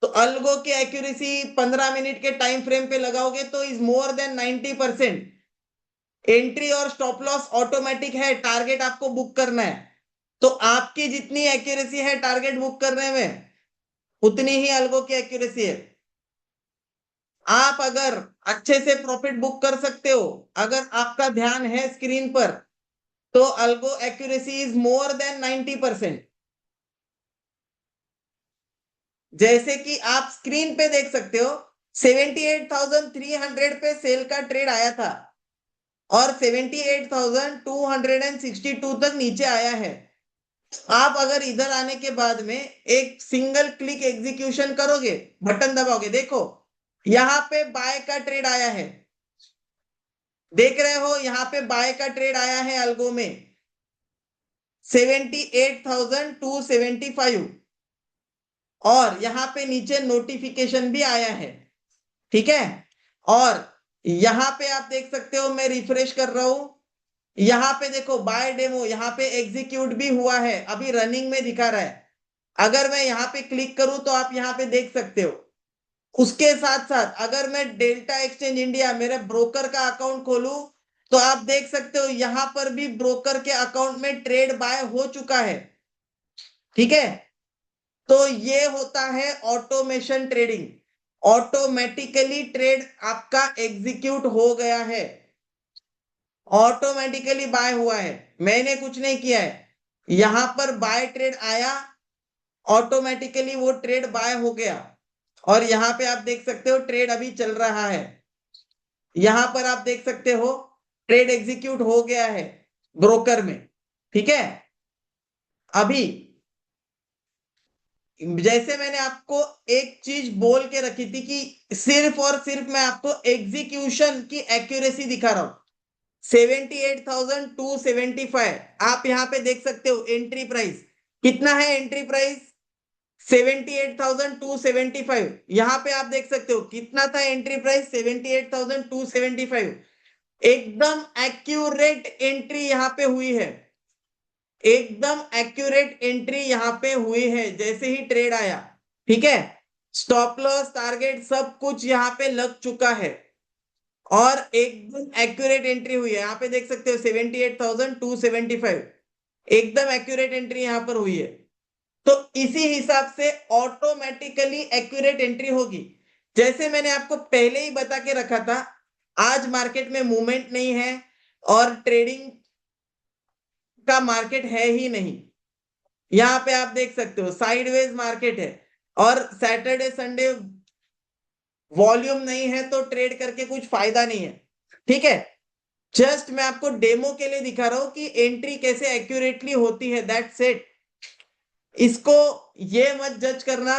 तो अल्गो की एक्यूरेसी 15 मिनट के टाइम फ्रेम पे लगाओगे तो इज मोर देन 90%। एंट्री और स्टॉप लॉस ऑटोमेटिक है, टारगेट आपको बुक करना है। तो आपकी जितनी एक्यूरेसी है टारगेट बुक करने में, उतनी ही अल्गो की एक्यूरेसी है। आप अगर अच्छे से प्रॉफिट बुक कर सकते हो, अगर आपका ध्यान है स्क्रीन पर, तो algo accuracy is more than 90%। जैसे कि आप स्क्रीन पे देख सकते हो, 78,300 पे सेल का ट्रेड आया था और 78,262 तक नीचे आया है। आप अगर इधर आने के बाद में एक सिंगल क्लिक एग्जीक्यूशन करोगे, बटन दबाओगे, देखो यहां पे बाय का ट्रेड आया है, देख रहे हो? यहां पे बाय का ट्रेड आया है अल्गो में 78,275, और यहां पे नीचे नोटिफिकेशन भी आया है, ठीक है? और यहां पे आप देख सकते हो, मैं रिफ्रेश कर रहा हूं, यहाँ पे देखो बाय डेमो, यहाँ पे एग्जीक्यूट भी हुआ है, अभी रनिंग में दिखा रहा है। अगर मैं यहाँ पे क्लिक करूं तो आप यहाँ पे देख सकते हो। उसके साथ साथ अगर मैं डेल्टा एक्सचेंज इंडिया मेरे ब्रोकर का अकाउंट खोलूं, तो आप देख सकते हो यहाँ पर भी ब्रोकर के अकाउंट में ट्रेड बाय हो चुका है, ठीक है? तो ये होता है ऑटोमेशन ट्रेडिंग। ऑटोमेटिकली ट्रेड आपका एग्जीक्यूट हो गया है, ऑटोमेटिकली बाय हुआ है, मैंने कुछ नहीं किया है। यहां पर बाय ट्रेड आया, ऑटोमेटिकली वो ट्रेड बाय हो गया, और यहां पे आप देख सकते हो ट्रेड अभी चल रहा है। यहां पर आप देख सकते हो ट्रेड एग्जीक्यूट हो गया है ब्रोकर में, ठीक है? अभी जैसे मैंने आपको एक चीज बोल के रखी थी कि सिर्फ और सिर्फ मैं आपको एग्जीक्यूशन की एक्यूरेसी दिखा रहा हूं। 78,275 आप यहां पे देख सकते हो। एंट्री प्राइस कितना है? Entry price 78,275। यहां पे आप देख सकते हो कितना था एंट्री प्राइस? 78,275। एकदम एक्यूरेट एंट्री यहां पे हुई है, एकदम एक्यूरेट एंट्री यहां पे हुई है जैसे ही ट्रेड आया, ठीक है? स्टॉप लॉस टारगेट सब कुछ यहां पे लग चुका है और एकदम एक्यूरेट एंट्री हुई है। यहाँ पे देख सकते हो 78,275, एकदम एक्यूरेट एंट्री यहां पर हुई है। तो इसी हिसाब से ऑटोमेटिकली एक्यूरेट एंट्री होगी। जैसे मैंने आपको पहले ही बता के रखा था, आज मार्केट में मूवमेंट नहीं है और ट्रेडिंग का मार्केट है ही नहीं। यहाँ पे आप देख सकते हो साइडवेज मार्केट है, और सैटरडे संडे वॉल्यूम नहीं है तो ट्रेड करके कुछ फायदा नहीं है, ठीक है? जस्ट मैं आपको डेमो के लिए दिखा रहा हूं कि एंट्री कैसे एक्यूरेटली होती है, दैट्स इट। इसको ये मत जज करना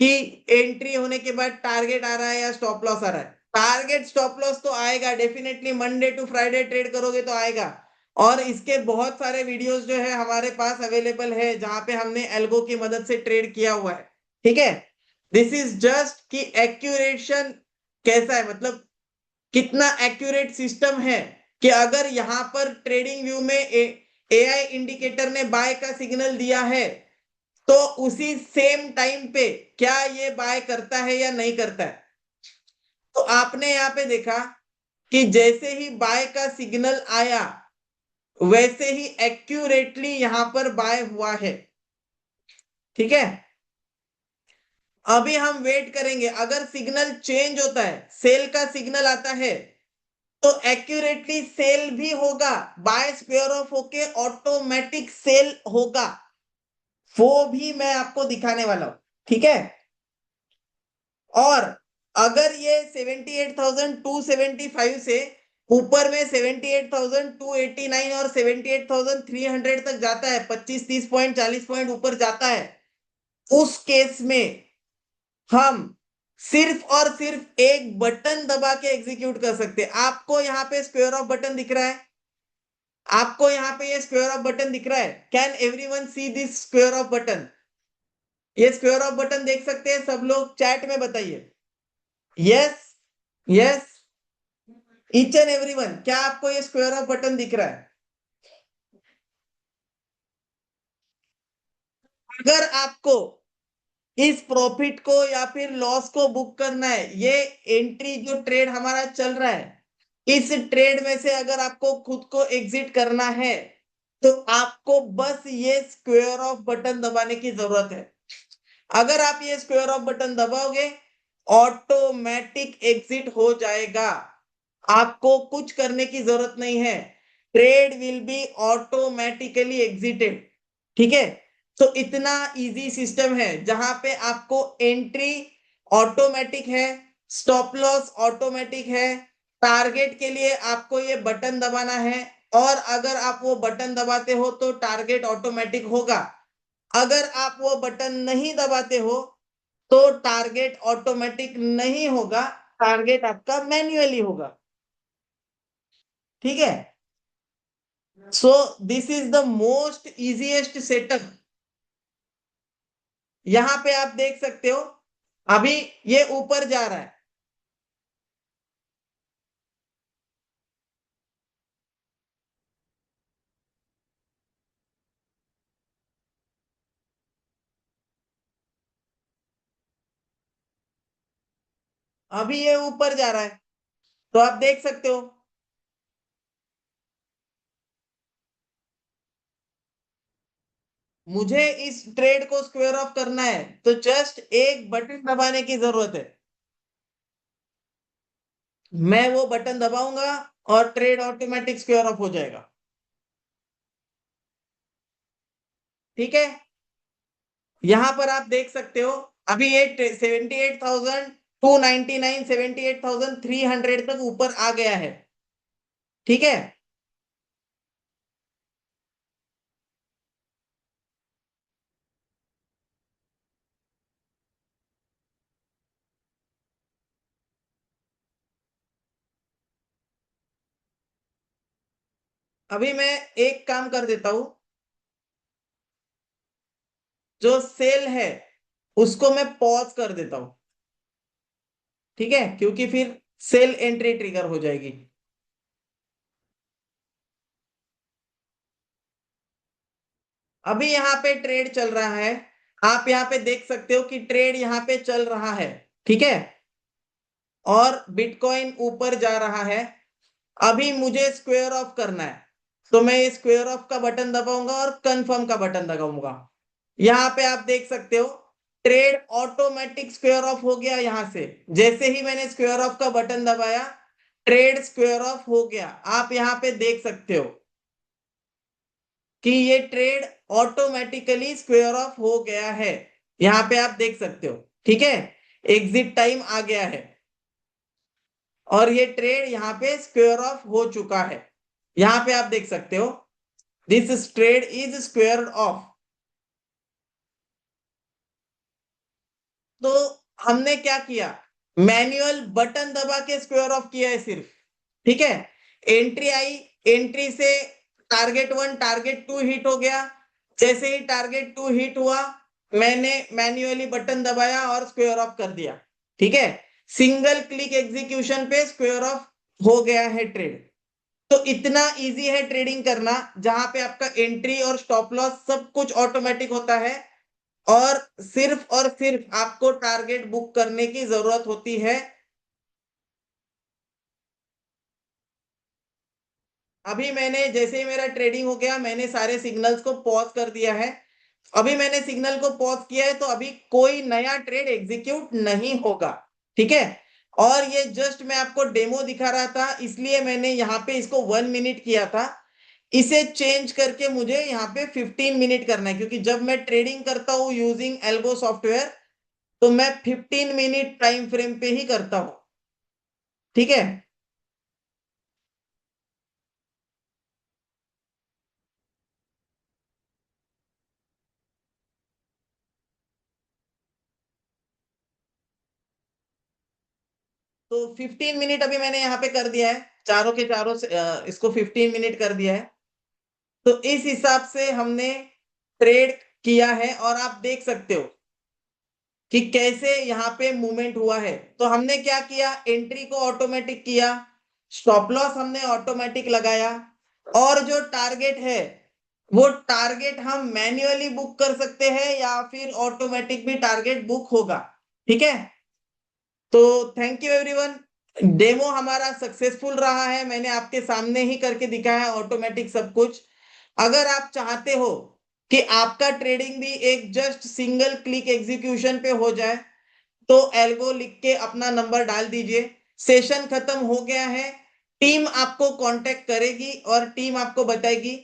कि एंट्री होने के बाद टारगेट आ रहा है या स्टॉप लॉस आ रहा है। टारगेट स्टॉप लॉस तो आएगा definitely, Monday to Friday trade करोगे तो आएगा। और इसके बहुत सारे वीडियोस जो है हमारे पास अवेलेबल है जहां पे हमने एल्गो की मदद से ट्रेड किया हुआ है, ठीक है। दिस इज जस्ट कि एक्यूरेशन कैसा है, मतलब कितना एक्यूरेट सिस्टम है कि अगर यहां पर ट्रेडिंग व्यू में एआई इंडिकेटर ने बाय का सिग्नल दिया है तो उसी सेम टाइम पे क्या ये बाय करता है या नहीं करता है। तो आपने यहाँ पे देखा कि जैसे ही बाय का सिग्नल आया वैसे ही एक्यूरेटली यहां पर बाय हुआ है, ठीक है। अभी हम वेट करेंगे, अगर सिग्नल चेंज होता है, सेल का सिग्नल आता है तो एक्यूरेटली सेल भी होगा, बाय स्क्वायर ऑफ होके ऑटोमेटिक सेल होगा, वो भी मैं आपको दिखाने वाला हूं, ठीक है। और अगर ये 78,275 से ऊपर में 78,289 और 78,300 तक जाता है, 25 30 पॉइंट 40 पॉइंट ऊपर जाता है, उस केस में हम सिर्फ और सिर्फ एक बटन दबा के एग्जीक्यूट कर सकते हैं। आपको यहाँ पे स्क्वायर ऑफ बटन दिख रहा है, आपको यहाँ पे ये स्क्वायर ऑफ बटन दिख रहा है, can everyone see this square off button? ये स्क्वायर ऑफ बटन देख सकते हैं सब लोग, चैट में बताइए yes. Yes, each and everyone, क्या आपको ये स्क्वायर ऑफ बटन दिख रहा है? अगर आपको इस प्रॉफिट को या फिर लॉस को बुक करना है, ये एंट्री जो ट्रेड हमारा चल रहा है, इस ट्रेड में से अगर आपको खुद को एग्जिट करना है तो आपको बस ये स्क्वायर ऑफ बटन दबाने की जरूरत है। अगर आप ये स्क्वायर ऑफ बटन दबाओगे ऑटोमेटिक एग्जिट हो जाएगा, आपको कुछ करने की जरूरत नहीं है, trade will be automatically exited, ठीक है। तो इतना इजी सिस्टम है जहां पे आपको एंट्री ऑटोमेटिक है, स्टॉप लॉस ऑटोमेटिक है, टारगेट के लिए आपको ये बटन दबाना है, और अगर आप वो बटन दबाते हो तो टारगेट ऑटोमेटिक होगा। अगर आप वो बटन नहीं दबाते हो तो टारगेट ऑटोमेटिक नहीं होगा, टारगेट आपका मैन्युअली होगा, ठीक है। So this is the most easiest setup. यहां पे आप देख सकते हो अभी ये ऊपर जा रहा है, अभी ये ऊपर जा रहा है, तो आप देख सकते हो। मुझे इस ट्रेड को स्क्वायर ऑफ करना है तो जस्ट एक बटन दबाने की जरूरत है, मैं वो बटन दबाऊंगा और ट्रेड ऑटोमेटिक स्क्वायर ऑफ हो जाएगा, ठीक है। यहां पर आप देख सकते हो अभी ये 78,299 78,300 तक ऊपर आ गया है, ठीक है। अभी मैं एक काम कर देता हूं, जो सेल है उसको मैं पॉज कर देता हूं, ठीक है, क्योंकि फिर सेल एंट्री ट्रिगर हो जाएगी। अभी यहाँ पे ट्रेड चल रहा है, आप यहाँ पे देख सकते हो कि ट्रेड यहाँ पे चल रहा है, ठीक है, और बिटकॉइन ऊपर जा रहा है। अभी मुझे स्क्वायर ऑफ करना है तो मैं स्क्वायर ऑफ का बटन दबाऊंगा और कंफर्म का बटन दबाऊंगा। यहाँ पे आप देख सकते हो ट्रेड ऑटोमेटिक स्क्वायर ऑफ हो गया, यहां से जैसे ही मैंने स्क्वायर ऑफ का बटन दबाया ट्रेड स्क्वायर ऑफ हो गया। आप यहाँ पे देख सकते हो कि ये ट्रेड ऑटोमेटिकली स्क्वायर ऑफ हो गया है, यहाँ पे आप देख सकते हो, ठीक है। एग्जिट टाइम आ गया है और ये ट्रेड यहाँ पे स्क्वायर ऑफ हो चुका है। यहाँ पे आप देख सकते हो this trade is square of. तो हमने क्या किया, मैन्युअल बटन दबा के स्क्वायर ऑफ किया है सिर्फ, ठीक है। एंट्री आई, एंट्री से टारगेट 1 टारगेट 2 हिट हो गया। जैसे ही टारगेट 2 हिट हुआ मैंने मैन्युअली बटन दबाया और स्क्वायर ऑफ कर दिया, ठीक है। सिंगल क्लिक एग्जीक्यूशन पे स्क्वायर ऑफ हो गया है ट्रेड। तो इतना इजी है ट्रेडिंग करना, जहां पे आपका एंट्री और स्टॉप लॉस सब कुछ ऑटोमेटिक होता है और सिर्फ आपको टारगेट बुक करने की जरूरत होती है। अभी मैंने जैसे ही मेरा ट्रेडिंग हो गया मैंने सारे सिग्नल्स को पॉज कर दिया है। अभी मैंने सिग्नल को पॉज किया है तो अभी कोई नया ट्रेड एग्जीक्यूट नहीं होगा, ठीक है। और ये जस्ट मैं आपको डेमो दिखा रहा था इसलिए मैंने यहाँ पे इसको 1 मिनट किया था। इसे चेंज करके मुझे यहाँ पे 15 मिनट करना है, क्योंकि जब मैं ट्रेडिंग करता हूँ यूजिंग एल्गो सॉफ्टवेयर तो मैं 15 मिनट टाइम फ्रेम पे ही करता हूँ, ठीक है। तो 15 मिनट अभी मैंने यहाँ पे कर दिया है, चारों के चारों से इसको 15 मिनट कर दिया है। तो इस हिसाब से हमने ट्रेड किया है और आप देख सकते हो कि कैसे यहाँ पे मूवमेंट हुआ है। तो हमने क्या किया, एंट्री को ऑटोमेटिक किया, स्टॉप लॉस हमने ऑटोमेटिक लगाया, और जो टारगेट है वो टारगेट हम मैन्युअली बुक कर सकते हैं या फिर ऑटोमेटिक भी टारगेट बुक होगा, ठीक है। तो थैंक यू एवरीवन। डेमो हमारा सक्सेसफुल रहा है, मैंने आपके सामने ही करके दिखाया है ऑटोमेटिक सब कुछ। अगर आप चाहते हो कि आपका ट्रेडिंग भी एक जस्ट सिंगल क्लिक एग्जीक्यूशन पे हो जाए तो एल्गो लिख के अपना नंबर डाल दीजिए। सेशन खत्म हो गया है, टीम आपको कांटेक्ट करेगी और टीम आपको बताएगी।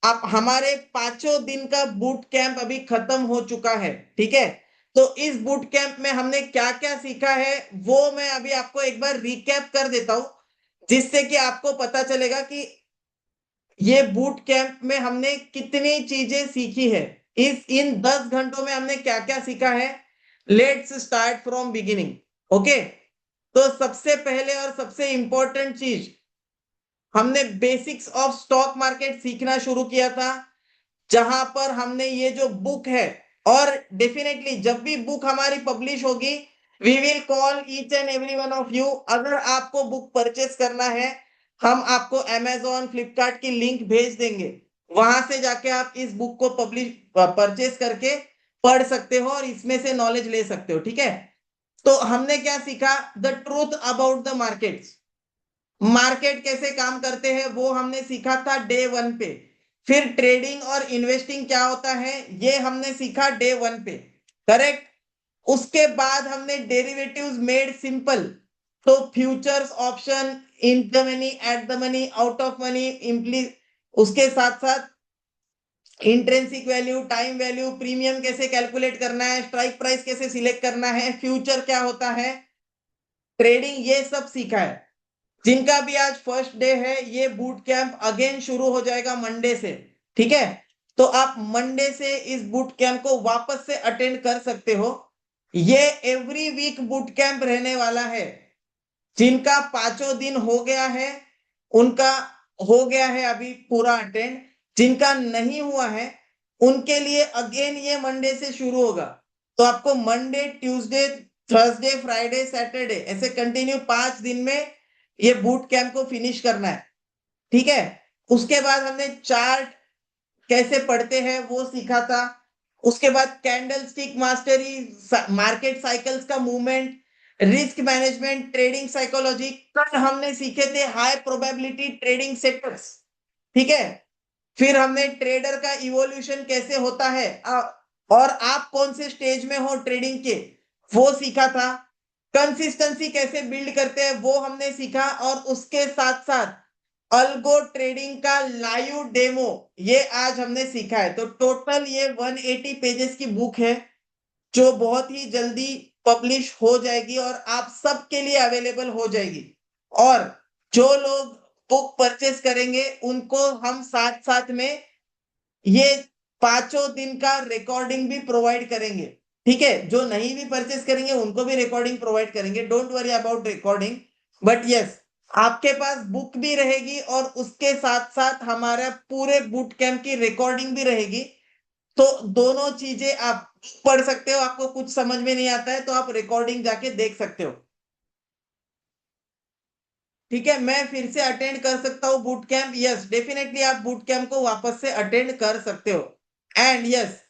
आप हमारे 5 दिन का बूट कैंप अभी खत्म हो चुका है, ठीक है। तो इस बूट कैंप में हमने क्या क्या सीखा है वो मैं अभी आपको एक बार रिकैप कर देता हूं, जिससे कि आपको पता चलेगा कि ये बूट कैंप में हमने कितनी चीजें सीखी है। इस इन 10 घंटों में हमने क्या क्या सीखा है। Let's start from beginning. Okay, तो सबसे पहले और सबसे इंपॉर्टेंट चीज, हमने बेसिक्स ऑफ स्टॉक मार्केट सीखना शुरू किया था, जहां पर हमने ये जो बुक है, और डेफिनेटली जब भी बुक हमारी पब्लिश होगी we will call each and every one of you. अगर आपको बुक परचेस करना है हम आपको अमेजोन फ्लिपकार्ट की लिंक भेज देंगे, वहां से जाके आप इस बुक को पब्लिश परचेस करके पढ़ सकते हो और इसमें से नॉलेज ले सकते हो, ठीक है। तो हमने क्या सीखा, the truth about the market, market कैसे काम करते हैं वो हमने सीखा था डे 1 पे। फिर ट्रेडिंग और इन्वेस्टिंग क्या होता है ये हमने सीखा डे 1 पे, करेक्ट। उसके बाद हमने डेरिवेटिव्स मेड सिंपल, तो futures option, in the money, at the money, out of money, imply, उसके साथ साथ intrinsic value, time value, premium कैसे कैलकुलेट करना है, स्ट्राइक प्राइस कैसे सिलेक्ट करना है, फ्यूचर क्या होता है, ट्रेडिंग, ये सब सीखा है। जिनका भी आज फर्स्ट डे है ये बूट कैंप अगेन शुरू हो जाएगा मंडे से, ठीक है। तो आप मंडे से इस बूट कैंप को वापस से अटेंड कर सकते हो। ये एवरी वीक बूट कैंप रहने वाला है। जिनका 5 दिन हो गया है उनका हो गया है अभी पूरा अटेंड, जिनका नहीं हुआ है उनके लिए अगेन ये मंडे से शुरू होगा। तो आपको Monday, Tuesday, Thursday, Friday, Saturday ऐसे कंटिन्यू 5 दिन में ये बूट कैंप को फिनिश करना है, ठीक है। उसके बाद हमने चार्ट कैसे पढ़ते हैं वो सीखा था। उसके बाद candlestick mastery, market cycles का movement, risk management, trading psychology, कल हमने सीखे थे हाई प्रोबेबिलिटी ट्रेडिंग सेक्टर्स, ठीक है। फिर हमने ट्रेडर का इवोल्यूशन कैसे होता है और आप कौन से स्टेज में हो ट्रेडिंग के वो सीखा था। कंसिस्टेंसी कैसे बिल्ड करते हैं वो हमने सीखा, और उसके साथ साथ अल्गो ट्रेडिंग का लाइव डेमो ये आज हमने सीखा है। तो टोटल ये 180 पेजेस की बुक है जो बहुत ही जल्दी पब्लिश हो जाएगी और आप सबके लिए अवेलेबल हो जाएगी। और जो लोग बुक परचेस करेंगे उनको हम साथ साथ में ये 5 दिन का रिकॉर्डिंग भी प्रोवाइड करेंगे। ठीक है, जो नहीं भी परचेस करेंगे उनको भी रिकॉर्डिंग प्रोवाइड करेंगे। Don't worry about recording, but yes, आपके पास बुक भी रहेगी और उसके साथ साथ हमारा पूरे बूट कैंप की रिकॉर्डिंग भी रहेगी। तो दोनों चीजें आप पढ़ सकते हो। आपको कुछ समझ में नहीं आता है तो आप रिकॉर्डिंग जाके देख सकते हो। ठीक है, मैं फिर से अटेंड कर सकता हूँ बूट कैंप? यस, डेफिनेटली आप बूट कैंप को वापस से अटेंड कर सकते हो। एंड यस,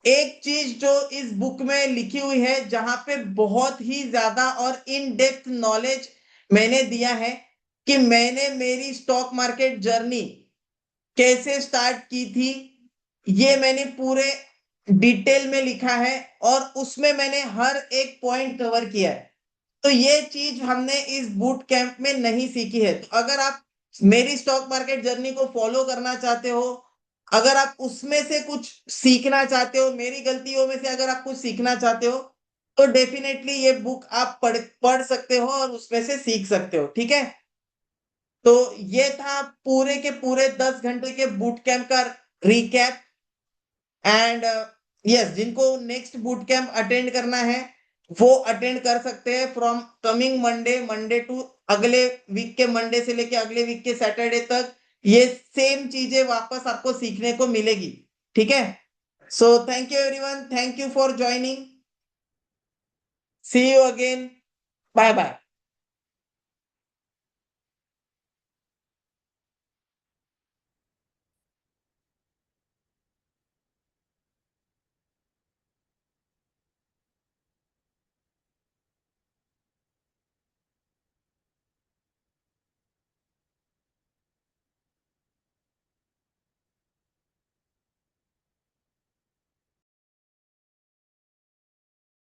एक चीज जो इस बुक में लिखी हुई है, जहां पे बहुत ही ज्यादा और इन डेप्थ नॉलेज मैंने दिया है कि मैंने मेरी स्टॉक मार्केट जर्नी कैसे स्टार्ट की थी, ये मैंने पूरे डिटेल में लिखा है और उसमें मैंने हर एक पॉइंट कवर किया है। तो ये चीज हमने इस बूट कैंप में नहीं सीखी है। तो अगर आप मेरी स्टॉक मार्केट जर्नी को फॉलो करना चाहते हो, अगर आप उसमें से कुछ सीखना चाहते हो, मेरी गलतियों में से अगर आप कुछ सीखना चाहते हो, तो डेफिनेटली ये बुक आप पढ़ सकते हो और उसमें से सीख सकते हो। ठीक है, तो ये था पूरे के पूरे 10 घंटे के बूट कैंप का रिकैप। एंड यस, जिनको नेक्स्ट बूट कैंप अटेंड करना है वो अटेंड कर सकते हैं फ्रॉम कमिंग मंडे टू अगले वीक के मंडे से लेके अगले वीक के सैटरडे तक ये सेम चीजें वापस आपको सीखने को मिलेगी। ठीक है, so thank you everyone, thank you for joining, see you again, bye bye.